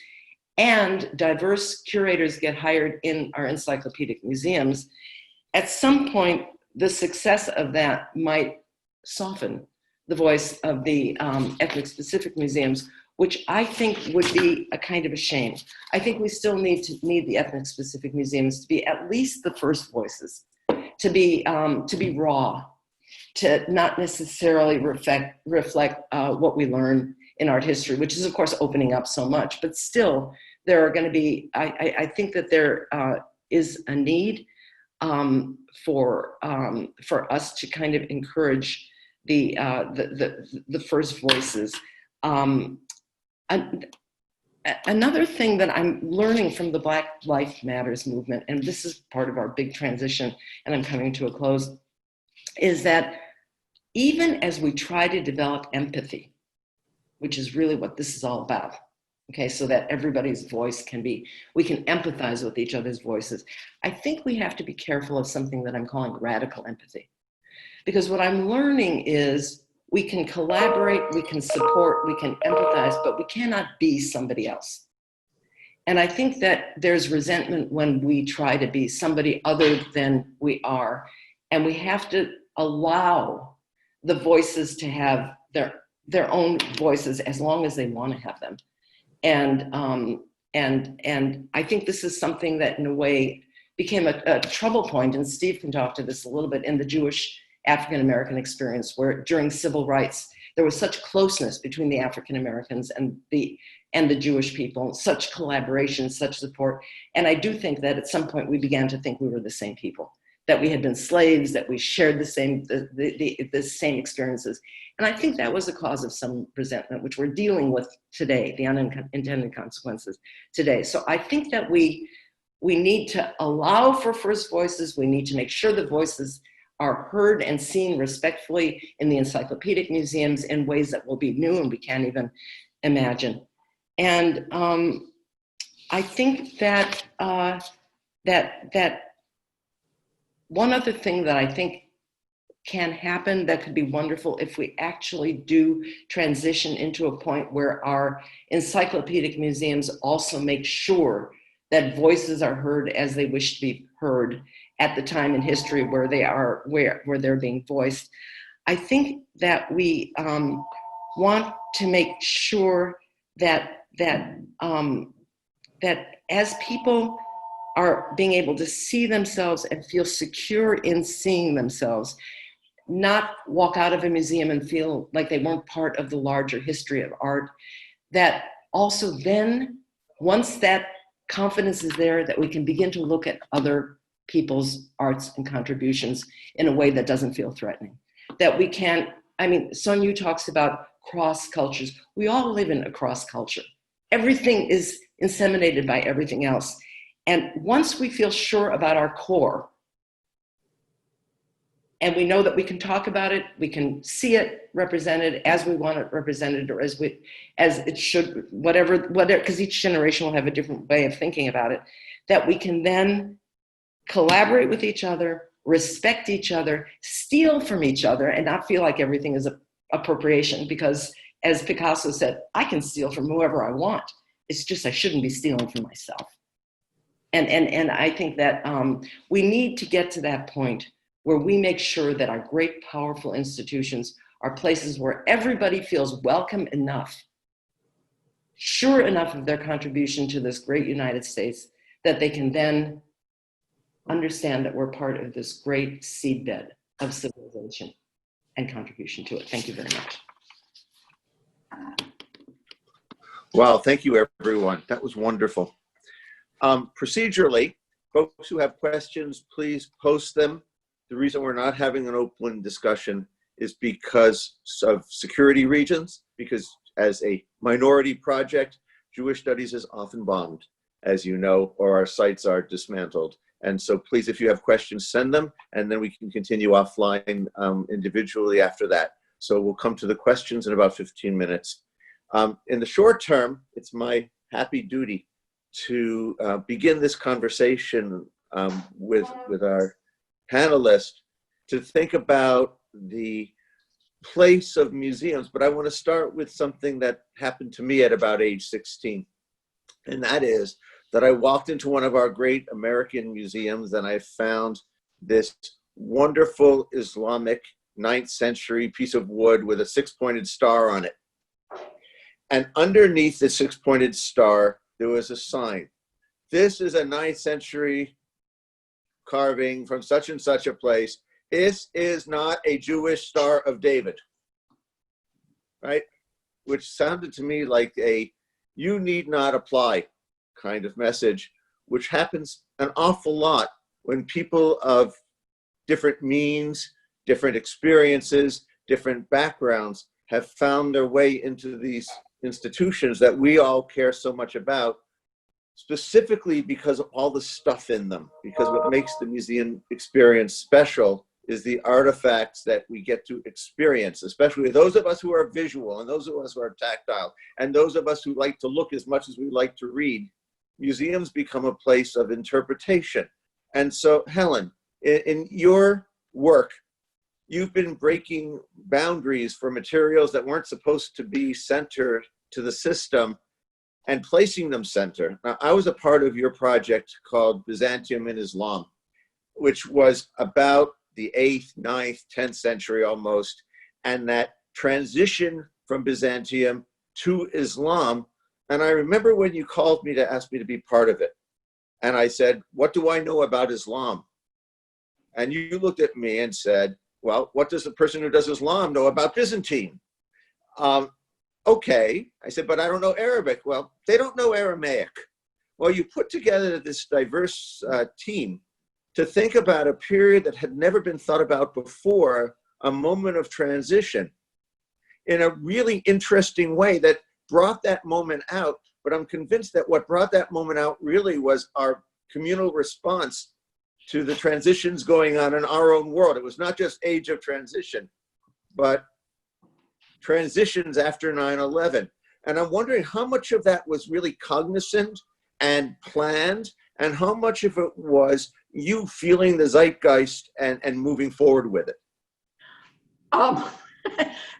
and diverse curators get hired in our encyclopedic museums, at some point, the success of that might soften the voice of the ethnic-specific museums, which I think would be a kind of a shame. I think we still need the ethnic-specific museums to be at least the first voices, to be raw, to not necessarily reflect what we learn in art history, which is of course opening up so much, but still there are going to be, I think that there is a need for us to kind of encourage the first voices. Another thing that I'm learning from the Black Lives Matters movement, and this is part of our big transition, and I'm coming to a close, is that even as we try to develop empathy, which is really what this is all about, okay, so that everybody's voice we can empathize with each other's voices. I think we have to be careful of something that I'm calling radical empathy. Because what I'm learning is we can collaborate, we can support, we can empathize, but we cannot be somebody else. And I think that there's resentment when we try to be somebody other than we are. And we have to allow the voices to have their own voices as long as they want to have them. And I think this is something that in a way became a trouble point, and Steve can talk to this a little bit, in the Jewish African-American experience, where during civil rights, there was such closeness between the African-Americans and the Jewish people, such collaboration, such support. And I do think that at some point we began to think we were the same people, that we had been slaves, that we shared the same experiences. And I think that was a cause of some resentment, which we're dealing with today, the unintended consequences today. So I think that we need to allow for first voices. We need to make sure the voices are heard and seen respectfully in the encyclopedic museums in ways that will be new and we can't even imagine. And I think that that one other thing that I think can happen that could be wonderful if we actually do transition into a point where our encyclopedic museums also make sure that voices are heard as they wish to be heard at the time in history where they are, where they're being voiced. I think that we want to make sure that as people are being able to see themselves and feel secure in seeing themselves, not walk out of a museum and feel like they weren't part of the larger history of art, that also then, once that confidence is there, that we can begin to look at other people's arts and contributions in a way that doesn't feel threatening. That we can, I mean, Sun Yu talks about cross cultures. We all live in a cross culture. Everything is inseminated by everything else. And once we feel sure about our core, and we know that we can talk about it, we can see it represented as we want it represented, or as it should, whatever, because each generation will have a different way of thinking about it, that we can then collaborate with each other, respect each other, steal from each other, and not feel like everything is appropriation. Because as Picasso said, I can steal from whoever I want. It's just I shouldn't be stealing from myself. And I think that we need to get to that point where we make sure that our great, powerful institutions are places where everybody feels welcome enough, sure enough of their contribution to this great United States, that they can then understand that we're part of this great seedbed of civilization and contribution to it. Thank you very much. Wow, thank you, everyone. That was wonderful. Procedurally, folks who have questions, please post them. The reason we're not having an open discussion is because of security reasons, because as a minority project, Jewish studies is often bombed, as you know, or our sites are dismantled. And so please, if you have questions, send them, and then we can continue offline individually after that. So we'll come to the questions in about 15 minutes. In the short term, it's my happy duty to begin this conversation with our panelists to think about the place of museums. But I want to start with something that happened to me at about age 16. And that is that I walked into one of our great American museums and I found this wonderful Islamic 9th century piece of wood with a 6-pointed star on it. And underneath the 6-pointed star, there was a sign. This is a 9th century carving from such and such a place. This is not a Jewish Star of David, right? Which sounded to me like a "you need not apply" kind of message, which happens an awful lot when people of different means, different experiences, different backgrounds have found their way into these institutions that we all care so much about, specifically because of all the stuff in them. Because what makes the museum experience special is the artifacts that we get to experience, especially those of us who are visual and those of us who are tactile and those of us who like to look as much as we like to read. Museums become a place of interpretation. And so, Helen, in your work, you've been breaking boundaries for materials that weren't supposed to be centered to the system and placing them center. Now, I was a part of your project called Byzantium in Islam, which was about the 8th, 9th, 10th century almost, and that transition from Byzantium to Islam. And I remember when you called me to ask me to be part of it. And I said, what do I know about Islam? And you looked at me and said, well, what does the person who does Islam know about Byzantine? Okay, I said, but I don't know Arabic. Well, they don't know Aramaic. Well, you put together this diverse team to think about a period that had never been thought about before, a moment of transition, in a really interesting way that brought that moment out. But I'm convinced that what brought that moment out really was our communal response to the transitions going on in our own world. It was not just age of transition, but transitions after 9/11. And I'm wondering how much of that was really cognizant and planned, and how much of it was you feeling the zeitgeist and moving forward with it?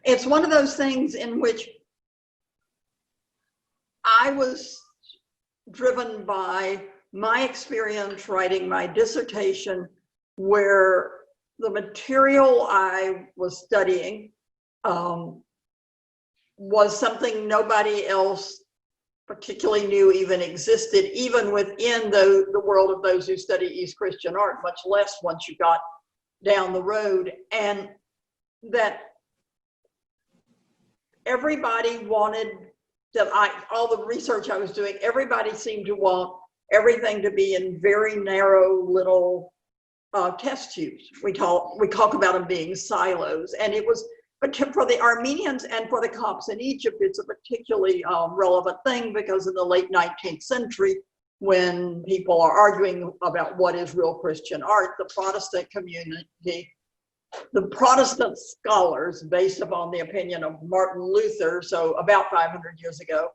It's one of those things in which I was driven by my experience writing my dissertation, where the material I was studying was something nobody else particularly knew even existed, even within the world of those who study East Christian art, much less once you got down the road. And that everybody wanted all the research I was doing, everybody seemed to want everything to be in very narrow little test tubes. We talk about them being silos, and it was, but for the Armenians and for the Copts in Egypt, it's a particularly relevant thing, because in the late 19th century, when people are arguing about what is real Christian art, the Protestant community, the Protestant scholars, based upon the opinion of Martin Luther, so about 500 years ago,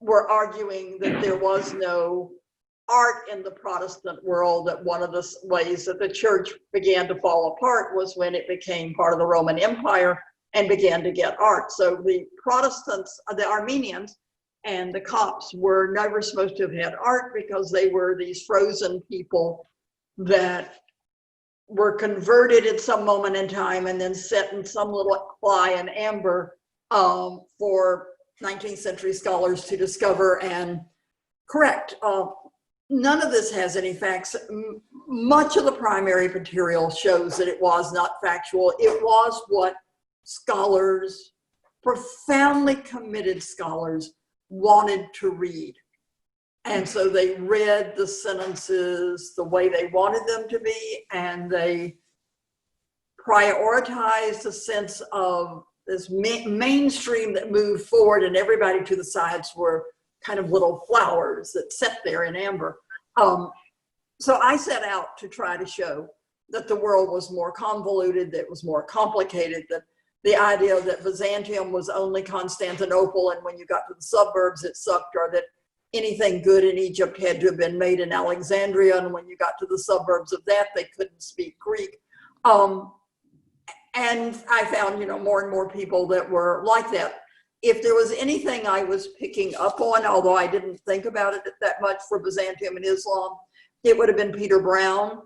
were arguing that there was no art in the Protestant world, that one of the ways that the church began to fall apart was when it became part of the Roman Empire and began to get art. So the Protestants, the Armenians and the Copts were never supposed to have had art, because they were these frozen people that were converted at some moment in time and then set in some little fly and amber for 19th century scholars to discover and correct. None of this has any facts. Much of the primary material shows that it was not factual. It was what scholars, profoundly committed scholars, wanted to read. And so they read the sentences the way they wanted them to be, and they prioritized a sense of this mainstream that moved forward, and everybody to the sides were kind of little flowers that sat there in amber. So I set out to try to show that the world was more convoluted, that it was more complicated, that the idea that Byzantium was only Constantinople, and when you got to the suburbs it sucked, or that anything good in Egypt had to have been made in Alexandria, and when you got to the suburbs of that, they couldn't speak Greek. And I found, more and more people that were like that. If there was anything I was picking up on, although I didn't think about it that much for Byzantium and Islam, it would have been Peter Brown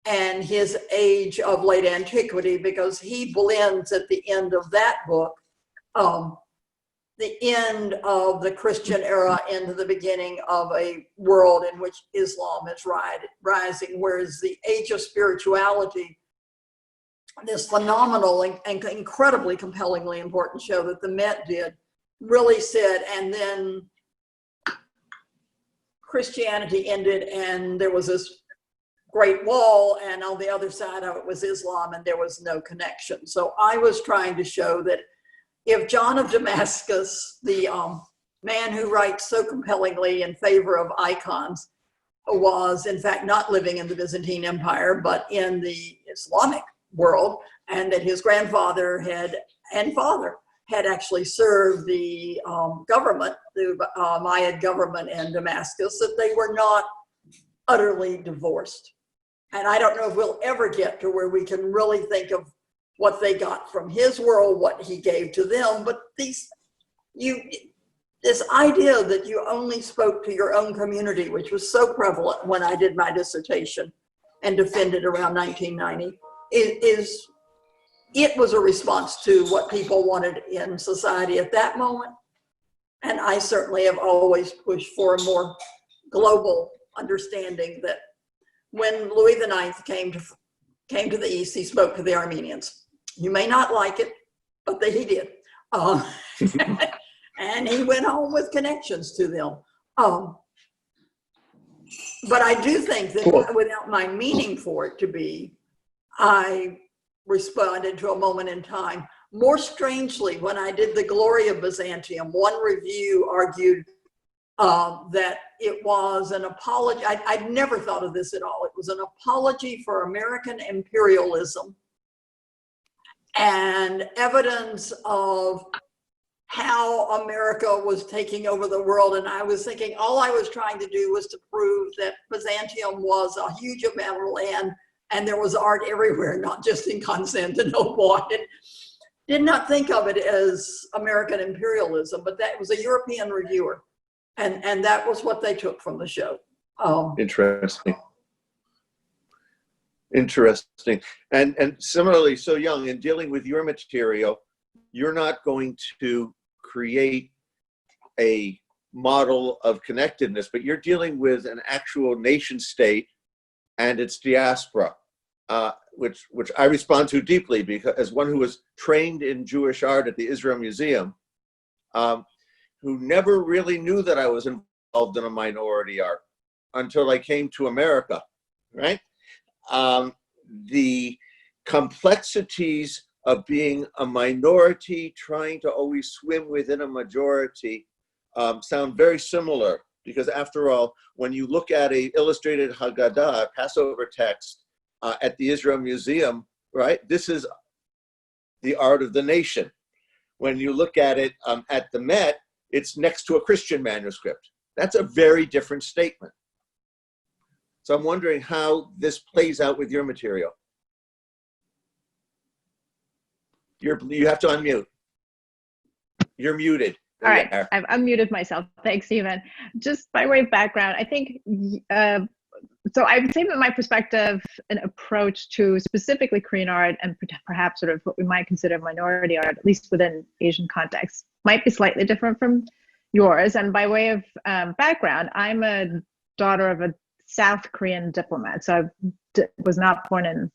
and his Age of Late Antiquity, because he blends at the end of that book the end of the Christian era into the beginning of a world in which Islam is rising, whereas the Age of Spirituality, this phenomenal and incredibly compellingly important show that the Met did, really said, and then Christianity ended and there was this great wall, and on the other side of it was Islam, and there was no connection. So I was trying to show that if John of Damascus, the man who writes so compellingly in favor of icons, was in fact not living in the Byzantine Empire, but in the Islamic world, and that his grandfather and father had actually served the government, the Umayyad government in Damascus, that they were not utterly divorced. And I don't know if we'll ever get to where we can really think of what they got from his world, what he gave to them, but this idea that you only spoke to your own community, which was so prevalent when I did my dissertation and defended around 1990, it was a response to what people wanted in society at that moment. And I certainly have always pushed for a more global understanding that when Louis IX came to the East, he spoke to the Armenians. You may not like it, but he did. And he went home with connections to them. But I do think that Cool. without my meaning for it to be, I responded to a moment in time. More strangely, when I did The Glory of Byzantium, one review argued that it was an apology. I'd never thought of this at all. It was an apology for American imperialism and evidence of how America was taking over the world. And I was thinking all I was trying to do was to prove that Byzantium was a huge amount of land and there was art everywhere, not just in Constantinople. I did not think of it as American imperialism, but that was a European reviewer. And that was what they took from the show. Interesting. Interesting. And similarly, so Young, in dealing with your material, you're not going to create a model of connectedness, but you're dealing with an actual nation state and its diaspora, which I respond to deeply, because as one who was trained in Jewish art at the Israel Museum, who never really knew that I was involved in a minority art until I came to America, right? The complexities of being a minority trying to always swim within a majority sound very similar, because after all, when you look at a illustrated Haggadah, Passover text at the Israel Museum, right, this is the art of the nation. When you look at it at the Met, it's next to a Christian manuscript. That's a very different statement. So I'm wondering how this plays out with your material. You have to unmute. You're muted. All right, I've unmuted myself. Thanks, Stephen. Just by way of background, I think, so I would say that my perspective and approach to specifically Korean art and perhaps sort of what we might consider minority art, at least within Asian context, might be slightly different from yours. And by way of background, I'm a daughter of a South Korean diplomat, so I was not born in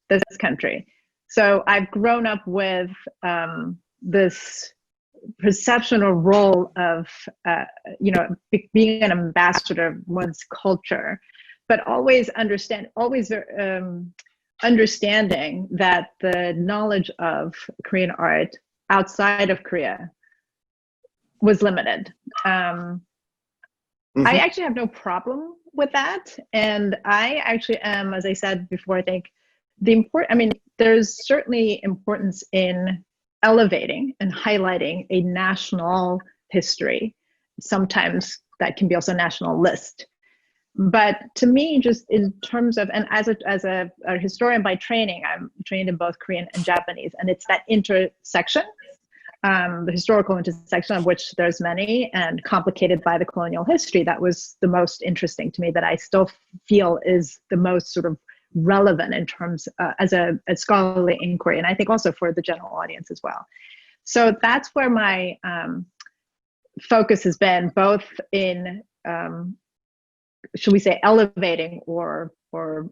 this country. So I've grown up with this perception or role of, being an ambassador of one's culture, but always understanding that the knowledge of Korean art outside of Korea was limited. I actually have no problem with that. And I actually am, as I said before, I think there's certainly importance in elevating and highlighting a national history. Sometimes that can be also nationalist. But to me, just in terms of, and as a historian by training, I'm trained in both Korean and Japanese, and it's that intersection, the historical intersection of which there's many, and complicated by the colonial history, that was the most interesting to me, that I still feel is the most sort of relevant in terms as a scholarly inquiry, and I think also for the general audience as well. So that's where my focus has been, both in should we say elevating or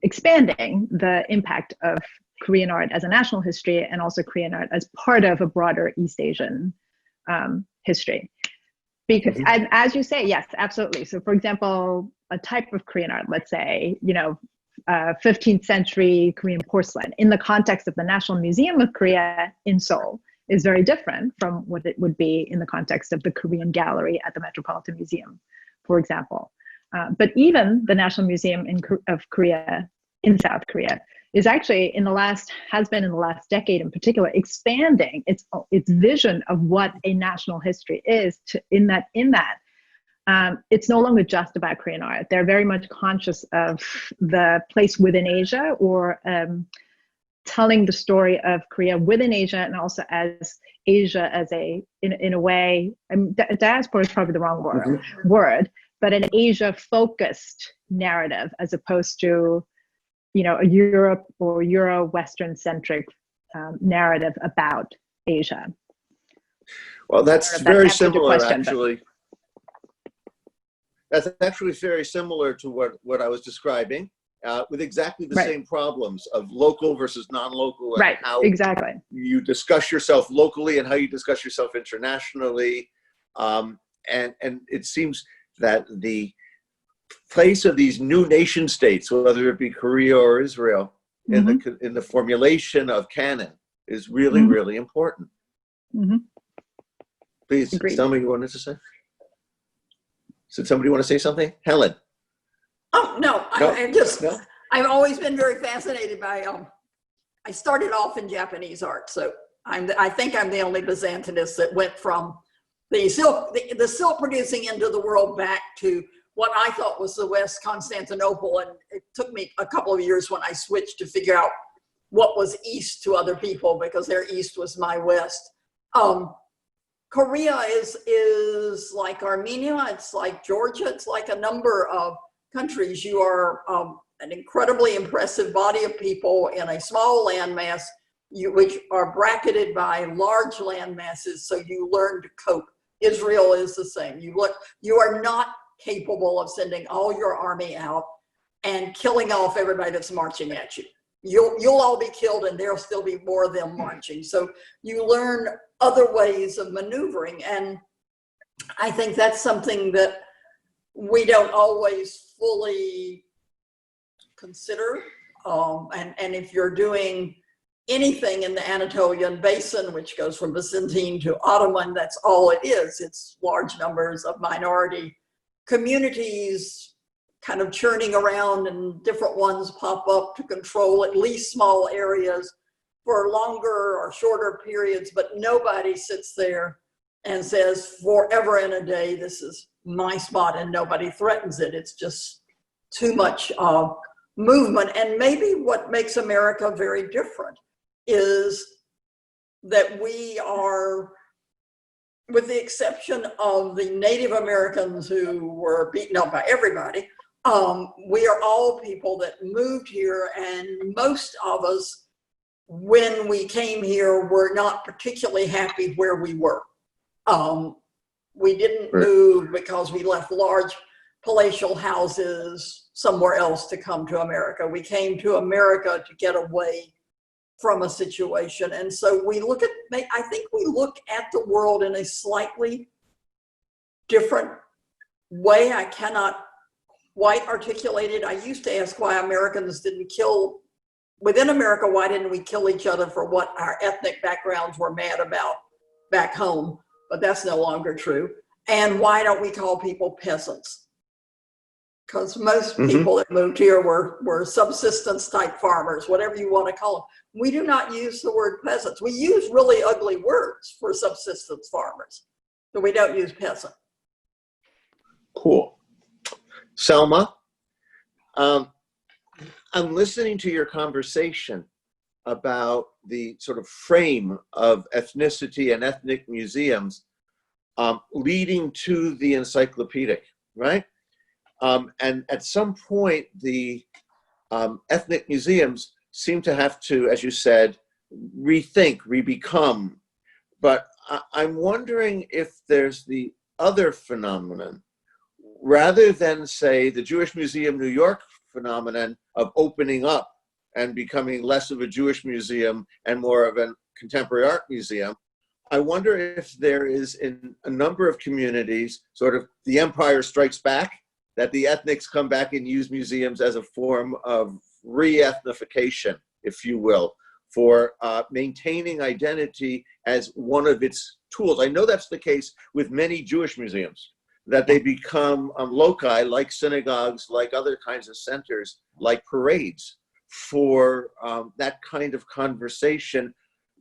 expanding the impact of Korean art as a national history, and also Korean art as part of a broader East Asian history. Because, and as you say, yes, absolutely. So for example, a type of Korean art, let's say, 15th century Korean porcelain in the context of the National Museum of Korea in Seoul is very different from what it would be in the context of the Korean Gallery at the Metropolitan Museum, for example. But even the National Museum of Korea in South Korea is actually has been in the last decade in particular, expanding its vision of what a national history is in that it's no longer just about Korean art. They're very much conscious of the place within Asia, or telling the story of Korea within Asia, and also as Asia as in a way, diaspora is probably the wrong word, but an Asia-focused narrative, as opposed to, a Europe or Euro-Western-centric narrative about Asia. Well, that's very similar, actually. That's actually very similar to what I was describing, with exactly the same problems of local versus non-local, and how you discuss yourself locally and how you discuss yourself internationally. And it seems that the place of these new nation states, whether it be Korea or Israel, in the formulation of canon is really, really important. Please, Agreed. somebody wanted to say? Did somebody want to say something? Helen? Oh, no, No? I've always been very fascinated by, I started off in Japanese art, so I think I'm the only Byzantinist that went from the silk producing into the world back to what I thought was the West, Constantinople, and it took me a couple of years when I switched to figure out what was East to other people, because their East was my West. Korea is like Armenia, it's like Georgia, it's like a number of countries. You are an incredibly impressive body of people in a small landmass, which are bracketed by large land masses, so you learn to cope. Israel is the same. You are not capable of sending all your army out and killing off everybody that's marching at you. You'll all be killed and there'll still be more of them marching. So you learn other ways of maneuvering. And I think that's something that we don't always fully consider. And if you're doing anything in the Anatolian Basin, which goes from Byzantine to Ottoman, that's all it is. It's large numbers of minority communities kind of churning around, and different ones pop up to control at least small areas for longer or shorter periods, but nobody sits there and says forever and a day, this is my spot, and nobody threatens it. It's just too much movement. And maybe what makes America very different is that we are, with the exception of the Native Americans who were beaten up by everybody, we are all people that moved here, and most of us, when we came here, were not particularly happy where we were. We didn't move because we left large palatial houses somewhere else to come to America. We came to America to get away from a situation. And so I think we look at the world in a slightly different way. I cannot quite articulate it. I used to ask why Americans didn't kill, within America, why didn't we kill each other for what our ethnic backgrounds were mad about back home? But that's no longer true. And why don't we call people peasants? Because most people that moved here were subsistence type farmers, whatever you want to call them. We do not use the word peasants. We use really ugly words for subsistence farmers, but we don't use peasant. Cool. Selma, I'm listening to your conversation about the sort of frame of ethnicity and ethnic museums leading to the encyclopedic, right? And at some point, the ethnic museums seem to have to, as you said, rethink, re-become. But I'm wondering if there's the other phenomenon, rather than, say, the Jewish Museum New York phenomenon of opening up and becoming less of a Jewish museum and more of a contemporary art museum. I wonder if there is, in a number of communities, sort of the Empire Strikes Back, that the ethnics come back and use museums as a form of re-ethnification, if you will, for maintaining identity as one of its tools. I know that's the case with many Jewish museums, that they become loci, like synagogues, like other kinds of centers, like parades, for that kind of conversation,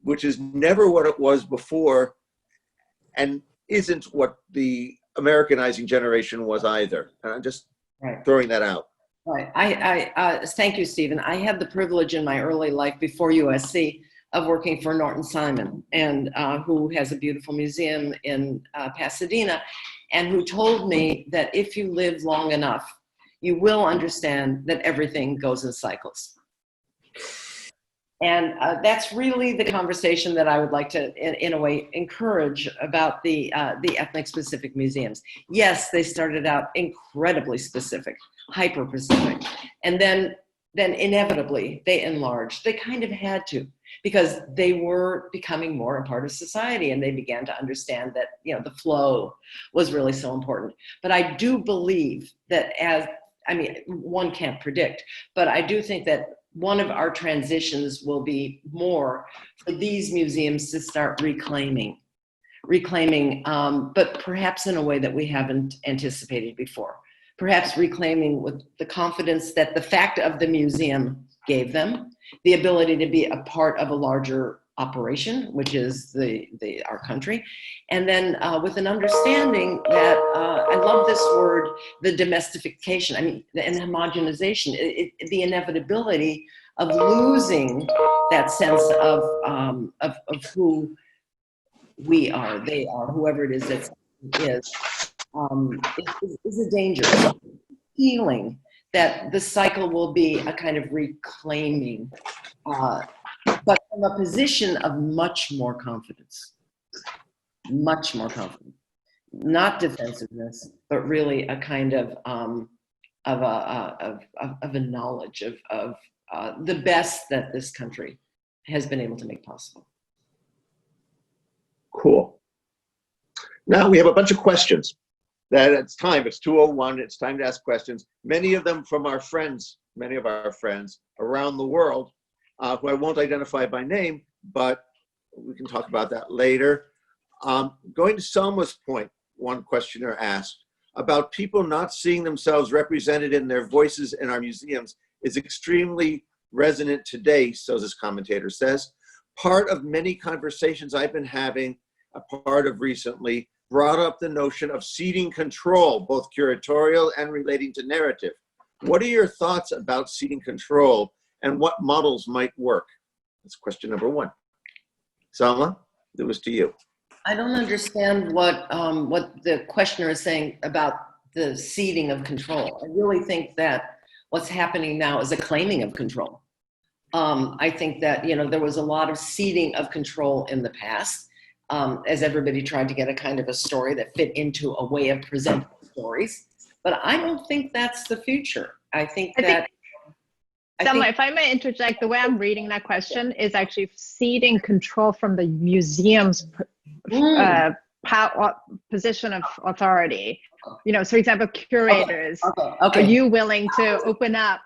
which is never what it was before and isn't what the Americanizing generation was either. And I'm just throwing that out. Right. I thank you, Stephen. I had the privilege in my early life before USC of working for Norton Simon, and who has a beautiful museum in Pasadena, and who told me that if you live long enough, you will understand that everything goes in cycles. And that's really the conversation that I would like to, in a way, encourage about the ethnic-specific museums. Yes, they started out incredibly specific, hyper-specific, and then then inevitably they enlarged. They kind of had to, because they were becoming more a part of society, and they began to understand that, you know, the flow was really so important. But I do believe that one can't predict, but I do think that one of our transitions will be more for these museums to start reclaiming, but perhaps in a way that we haven't anticipated before. Perhaps reclaiming with the confidence that the fact of the museum gave them, the ability to be a part of a larger operation, which is our country, and then with an understanding that, I love this word, the domestication, and homogenization, the inevitability of losing that sense of who we are, they are, whoever it is that is a danger. Feeling that the cycle will be a kind of reclaiming, but from a position of much more confidence, not defensiveness, but really a kind of a knowledge of the best that this country has been able to make possible. Cool. Now we have a bunch of questions. It's 2:01, it's time to ask questions. Many of them from our friends, many of our friends around the world, who I won't identify by name, but we can talk about that later. Going to Selma's point, one questioner asked, about people not seeing themselves represented in their voices in our museums is extremely resonant today, so this commentator says. Part of many conversations I've been having, a part of recently, brought up the notion of ceding control, both curatorial and relating to narrative. What are your thoughts about ceding control and what models might work? That's question number one. Salma, it was to you. I don't understand what the questioner is saying about the ceding of control. I really think that what's happening now is a claiming of control. I think that, you know, there was a lot of ceding of control in the past, as everybody tried to get a kind of a story that fit into a way of presenting stories. But I don't think that's the future. Selma, if I may interject, the way I'm reading that question is actually ceding control from the museum's position of authority. You know, so for example, curators, okay. Are you willing to open up?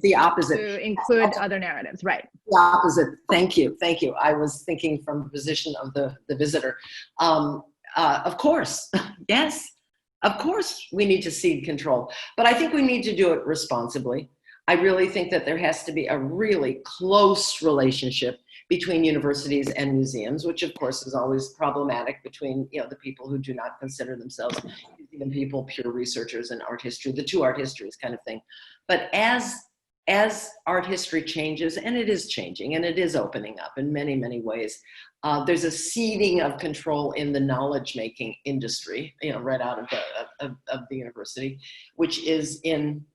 The opposite. To include other narratives, right. The opposite. Thank you. I was thinking from the position of the visitor. Of course, yes. Of course we need to cede control, but I think we need to do it responsibly. I really think that there has to be a really close relationship between universities and museums, which of course is always problematic between, you know, the people who do not consider themselves museum people, pure researchers in art history, the two art histories kind of thing. But as art history changes, and it is changing, and it is opening up in many, many ways, there's a ceding of control in the knowledge-making industry, you know, right out of the university, which is in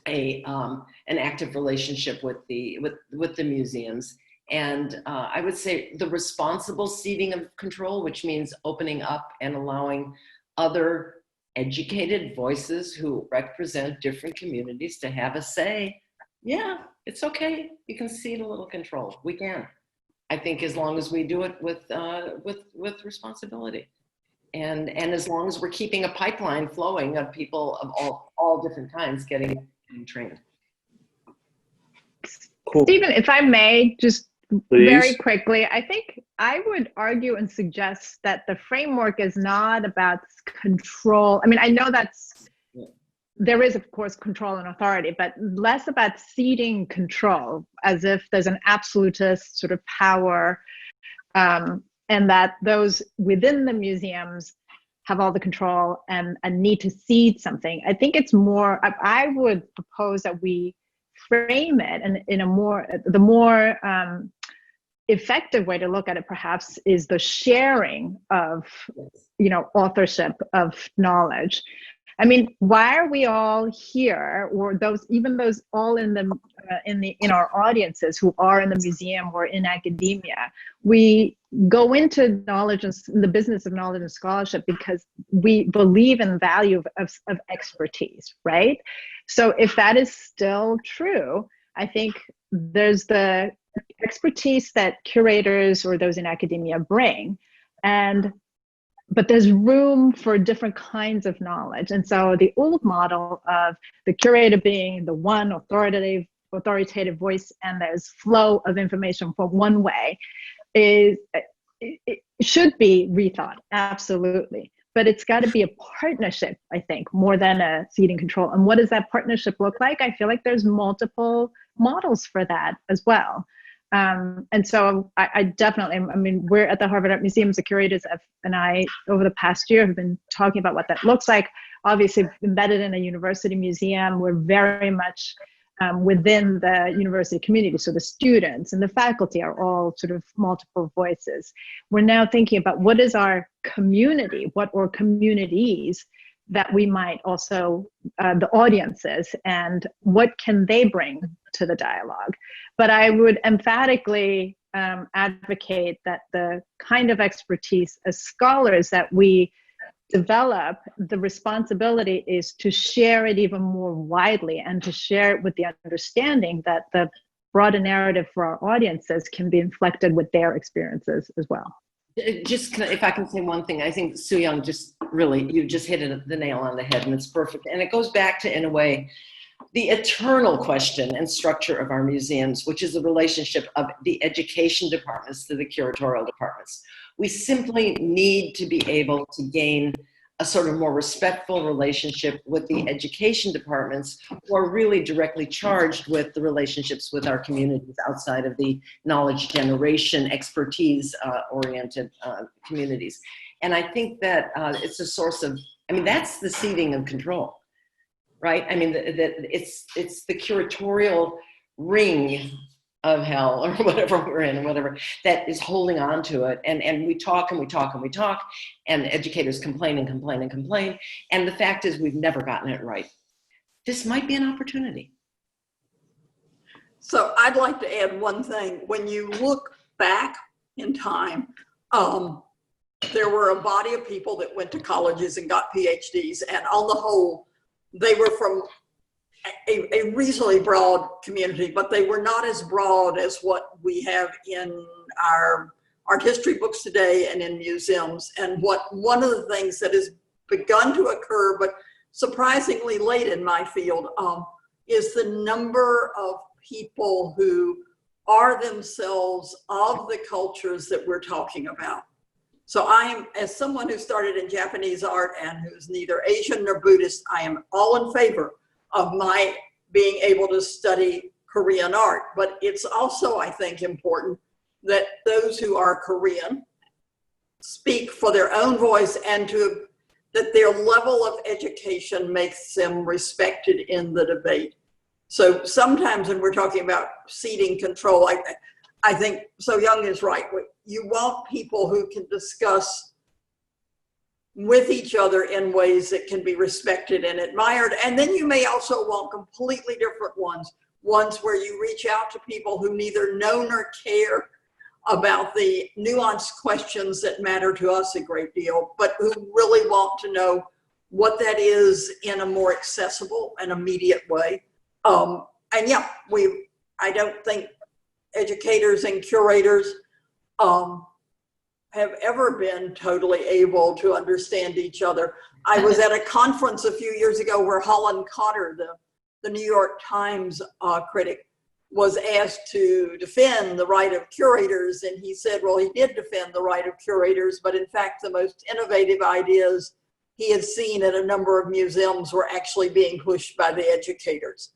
an active relationship with the museums. And I would say the responsible ceding of control, which means opening up and allowing other educated voices who represent different communities to have a say. Yeah, it's okay. You can cede a little control. We can. I think as long as we do it with responsibility, and as long as we're keeping a pipeline flowing of people of all different kinds getting trained. Cool. Stephen, if I may, just Please. Very quickly, I think I would argue and suggest that the framework is not about control. I mean, I know there is, of course, control and authority, but less about ceding control as if there's an absolutist sort of power, and that those within the museums have all the control and need to cede something. I think it's more, I would propose that we frame it and the more effective way to look at it perhaps is the sharing of, you know, authorship of knowledge. I mean, why are we all here, or even those all in our audiences who are in the museum or in academia? We go into knowledge and the business of knowledge and scholarship because we believe in the value of expertise, right? So if that is still true, I think there's the expertise that curators or those in academia bring, but there's room for different kinds of knowledge. And so the old model of the curator being the one authoritative voice, and there's flow of information from one way, it should be rethought, absolutely. But it's got to be a partnership, I think, more than a seating control. And what does that partnership look like? I feel like there's multiple models for that as well. And so I definitely, I mean, we're at the Harvard Art Museum, the curators and I, over the past year, have been talking about what that looks like. Obviously, embedded in a university museum, we're very much within the university community. So the students and the faculty are all sort of multiple voices. We're now thinking about what is our community, or communities that we might also, the audiences, and what can they bring to the dialogue. But I would emphatically advocate that the kind of expertise as scholars that we develop, the responsibility is to share it even more widely and to share it with the understanding that the broader narrative for our audiences can be inflected with their experiences as well. Just if I can say one thing, I think Soo-Young you just hit the nail on the head, and it's perfect. And it goes back to, in a way, the eternal question and structure of our museums, which is the relationship of the education departments to the curatorial departments. We simply need to be able to gain a sort of more respectful relationship with the education departments, who are really directly charged with the relationships with our communities outside of the knowledge generation, expertise oriented communities. And I think that it's a source of, I mean, that's the seeding of control, right? I mean, it's the curatorial ring of hell, or whatever we're in, whatever, that is holding on to it. And we talk and we talk and we talk, and educators complain and complain and complain. And the fact is, we've never gotten it right. This might be an opportunity. So I'd like to add one thing. When you look back in time, there were a body of people that went to colleges and got PhDs, and on the whole, they were from a reasonably broad community, but they were not as broad as what we have in our art history books today and in museums. And one of the things that has begun to occur, but surprisingly late in my field, is the number of people who are themselves of the cultures that we're talking about. So I am, as someone who started in Japanese art and who's neither Asian nor Buddhist, I am all in favor of my being able to study Korean art. But it's also, I think, important that those who are Korean speak for their own voice, and that their level of education makes them respected in the debate. So sometimes when we're talking about seating control, I think So-Young is right. You want people who can discuss with each other in ways that can be respected and admired. And then you may also want completely different ones where you reach out to people who neither know nor care about the nuanced questions that matter to us a great deal, but who really want to know what that is in a more accessible and immediate way. And yeah, I don't think educators and curators have ever been totally able to understand each other. I was at a conference a few years ago where Holland Cotter, the New York Times critic, was asked to defend the right of curators, and he said, well, he did defend the right of curators, but in fact, the most innovative ideas he had seen at a number of museums were actually being pushed by the educators.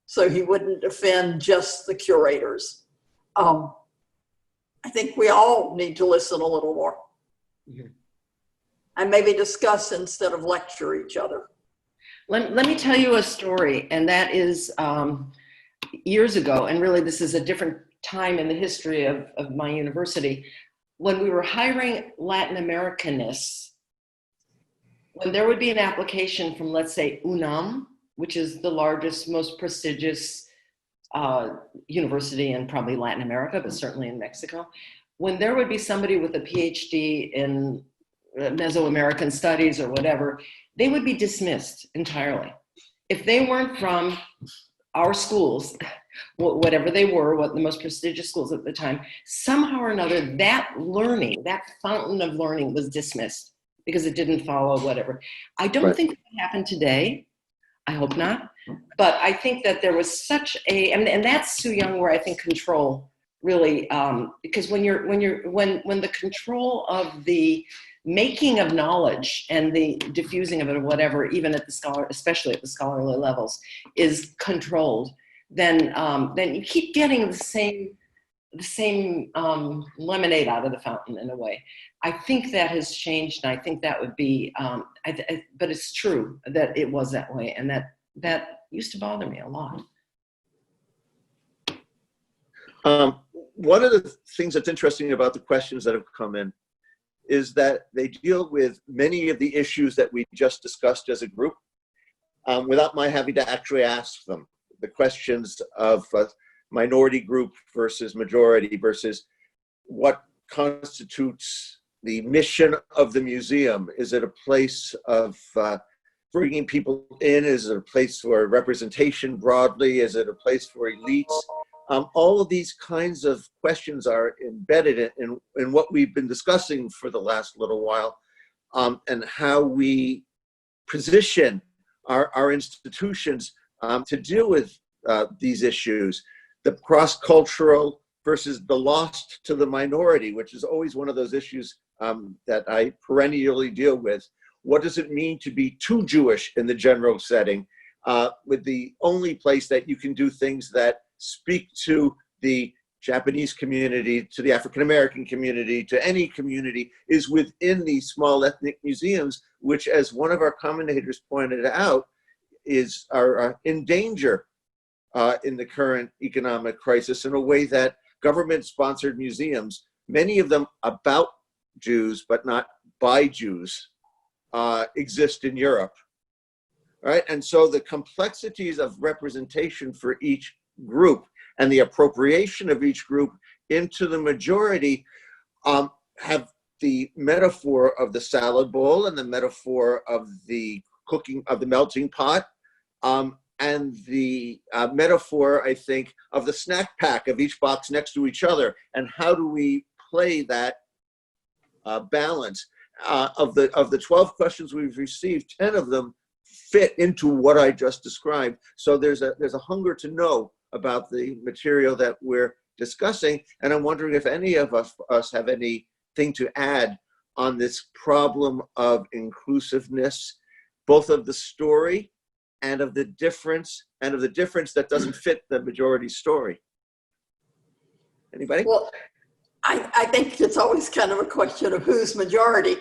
So he wouldn't defend just the curators. I think we all need to listen a little more. Mm-hmm. And maybe discuss instead of lecture each other. Let me tell you a story, and that is years ago, and really this is a different time in the history of my university. When we were hiring Latin Americanists, when there would be an application from, let's say, UNAM, which is the largest, most prestigious university in probably Latin America, but certainly in Mexico, when there would be somebody with a PhD in Mesoamerican studies or whatever, they would be dismissed entirely. If they weren't from our schools, whatever they were, what the most prestigious schools at the time, somehow or another, that learning, that fountain of learning was dismissed because it didn't follow whatever. I don't think that happened today. I hope not. But I think that there was such a, and that's too young where I think control really, because when the control of the making of knowledge and the diffusing of it or whatever, even at the especially at the scholarly levels, is controlled, then you keep getting the same lemonade out of the fountain in a way. I think that has changed, and I think that would be, but it's true that it was that way, and that used to bother me a lot. One of the things that's interesting about the questions that have come in is that they deal with many of the issues that we just discussed as a group without my having to actually ask them. The questions of minority group versus majority versus what constitutes the mission of the museum. Is it a place of bringing people in? Is it a place for representation broadly? Is it a place for elites? All of these kinds of questions are embedded in what we've been discussing for the last little while, and how we position our institutions to deal with these issues. The cross-cultural versus the lost to the minority, which is always one of those issues that I perennially deal with. What does it mean to be too Jewish in the general setting, with the only place that you can do things that speak to the Japanese community, to the African American community, to any community, is within these small ethnic museums, which, as one of our commentators pointed out, are in danger in the current economic crisis, in a way that government-sponsored museums, many of them about Jews but not by Jews, exist in Europe. Right? And so the complexities of representation for each group and the appropriation of each group into the majority have the metaphor of the salad bowl and the metaphor of the cooking, of the melting pot, and the metaphor, I think, of the snack pack of each box next to each other. And how do we play that balance? Of the 12 questions we've received, 10 of them fit into what I just described. So there's a hunger to know about the material that we're discussing, and I'm wondering if any of us have anything to add on this problem of inclusiveness, both of the story and of the difference, that doesn't fit the majority story. Anybody? Well, I think it's always kind of a question of who's majority.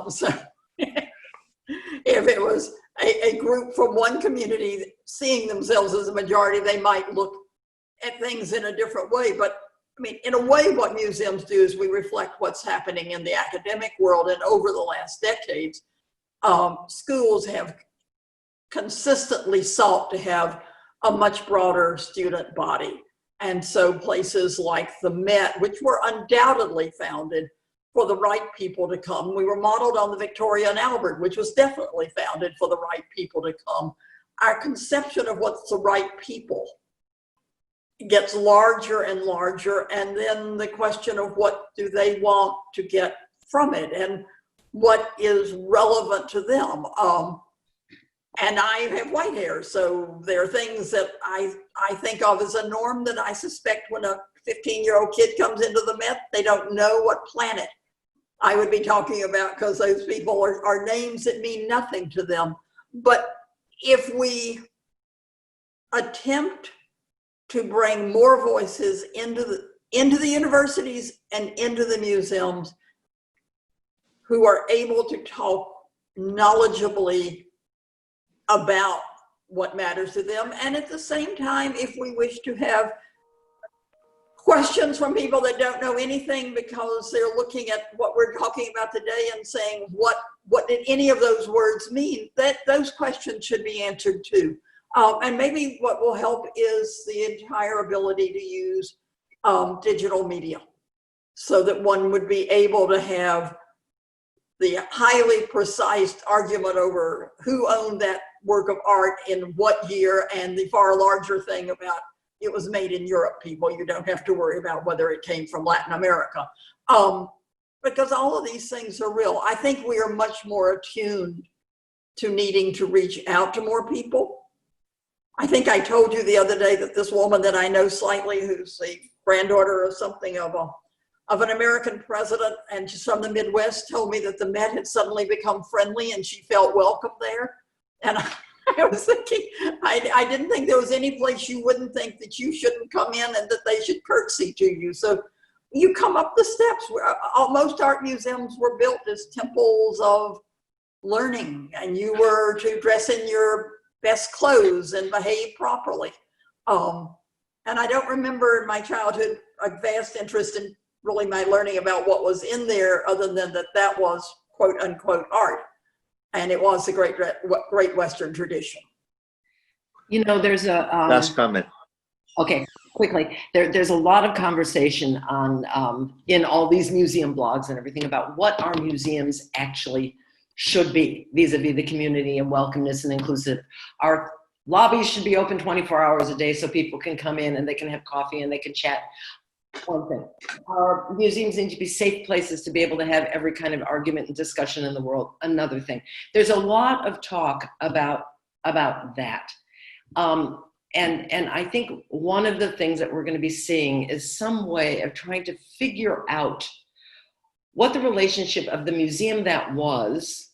So if it was a group from one community seeing themselves as a majority, they might look at things in a different way. But I mean, in a way, what museums do is we reflect what's happening in the academic world. And over the last decades, schools have consistently sought to have a much broader student body. And so places like the Met, which were undoubtedly founded for the right people to come. We were modeled on the Victoria and Albert, which was definitely founded for the right people to come. Our conception of what's the right people gets larger and larger. And then the question of what do they want to get from it and what is relevant to them. And I have white hair, so there are things that I think of as a norm that I suspect when a 15-year-old kid comes into the Met, they don't know what planet I would be talking about, because those people are names that mean nothing to them. But if we attempt to bring more voices into the universities and into the museums who are able to talk knowledgeably about what matters to them, and at the same time, if we wish to have questions from people that don't know anything because they're looking at what we're talking about today and saying, what what did any of those words mean? Those questions should be answered too. And maybe what will help is the entire ability to use digital media so that one would be able to have the highly precise argument over who owned that work of art in what year, and the far larger thing about it was made in Europe, people. You don't have to worry about whether it came from Latin America. Because all of these things are real. I think we are much more attuned to needing to reach out to more people. I think I told you the other day that this woman that I know slightly, who's the granddaughter of something of an American president, and she's from the Midwest, told me that the Met had suddenly become friendly and she felt welcome there. And I was thinking, I didn't think there was any place you wouldn't think that you shouldn't come in and that they should curtsy to you. So you come up the steps. Most art museums were built as temples of learning, and you were to dress in your best clothes and behave properly. And I don't remember in my childhood a vast interest in really my learning about what was in there, other than that was quote unquote art. And it was the great Western tradition. You know, there's a Last comment. Okay, quickly. There's a lot of conversation on in all these museum blogs and everything about what our museums actually should be vis-a-vis the community and welcomeness and inclusive. Our lobbies should be open 24 hours a day so people can come in and they can have coffee and they can chat. One thing. Our museums need to be safe places to be able to have every kind of argument and discussion in the world. Another thing. There's a lot of talk about that. And I think one of the things that we're going to be seeing is some way of trying to figure out what the relationship of the museum that was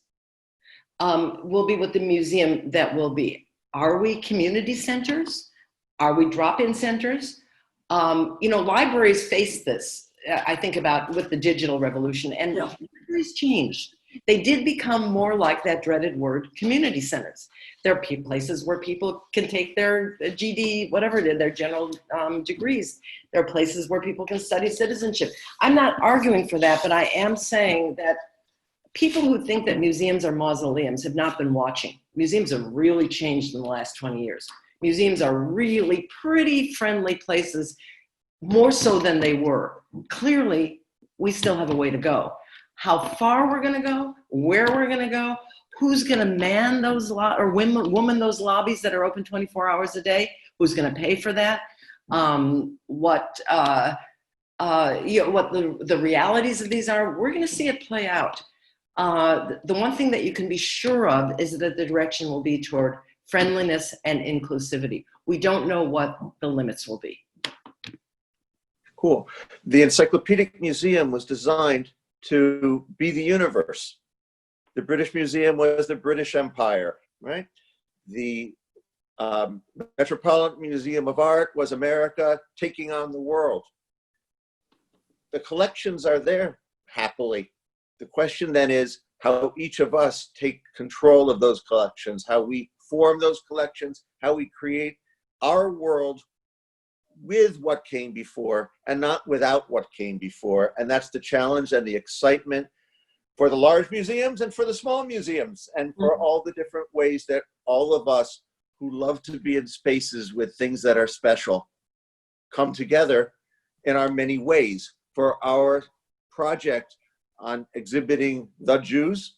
will be with the museum that will be. Are we community centers? Are we drop-in centers? You know, libraries face this, I think about with the digital revolution, and libraries changed. They did become more like that dreaded word, community centers. They're places where people can take their GD, whatever it is, their general degrees. There are places where people can study citizenship. I'm not arguing for that, but I am saying that people who think that museums are mausoleums have not been watching. Museums have really changed in the last 20 years. Museums are really pretty friendly places, more so than they were. Clearly, we still have a way to go. How far we're going to go, where we're going to go, who's going to man those woman those lobbies that are open 24 hours a day, who's going to pay for that, what the realities of these are, we're going to see it play out. The one thing that you can be sure of is that the direction will be toward friendliness and inclusivity. We don't know what the limits will be. Cool. The Encyclopedic Museum was designed to be the universe. The British Museum was the British Empire, right? The Metropolitan Museum of Art was America taking on the world. The collections are there, happily. The question then is how each of us take control of those collections, how we form those collections, how we create our world with what came before and not without what came before. And that's the challenge and the excitement for the large museums and for the small museums and for all the different ways that all of us who love to be in spaces with things that are special come together in our many ways. For our project on exhibiting the Jews,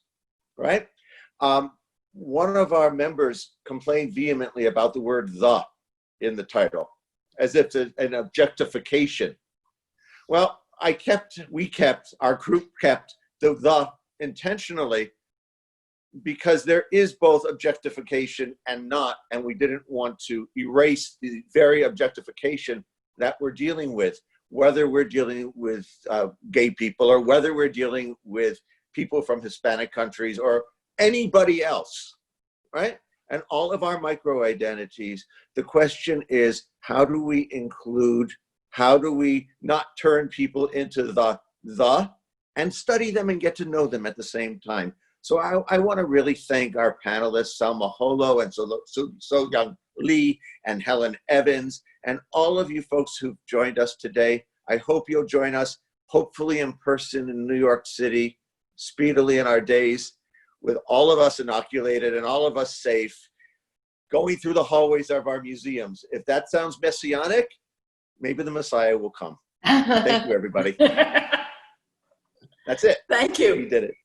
right? One of our members complained vehemently about the word "the" in the title, as if it's an objectification. Well, our group kept the intentionally, because there is both objectification and not, and we didn't want to erase the very objectification that we're dealing with, whether we're dealing with gay people or whether we're dealing with people from Hispanic countries or anybody else, right? And all of our micro-identities, the question is, how do we include, how do we not turn people into the, and study them and get to know them at the same time? So I want to really thank our panelists, Salma Holo and So-Young Lee and Helen Evans, and all of you folks who've joined us today. I hope you'll join us, hopefully in person in New York City, speedily in our days. with all of us inoculated and all of us safe, going through the hallways of our museums. If that sounds messianic, maybe the Messiah will come. Thank you, everybody. That's it. Thank you. We did it.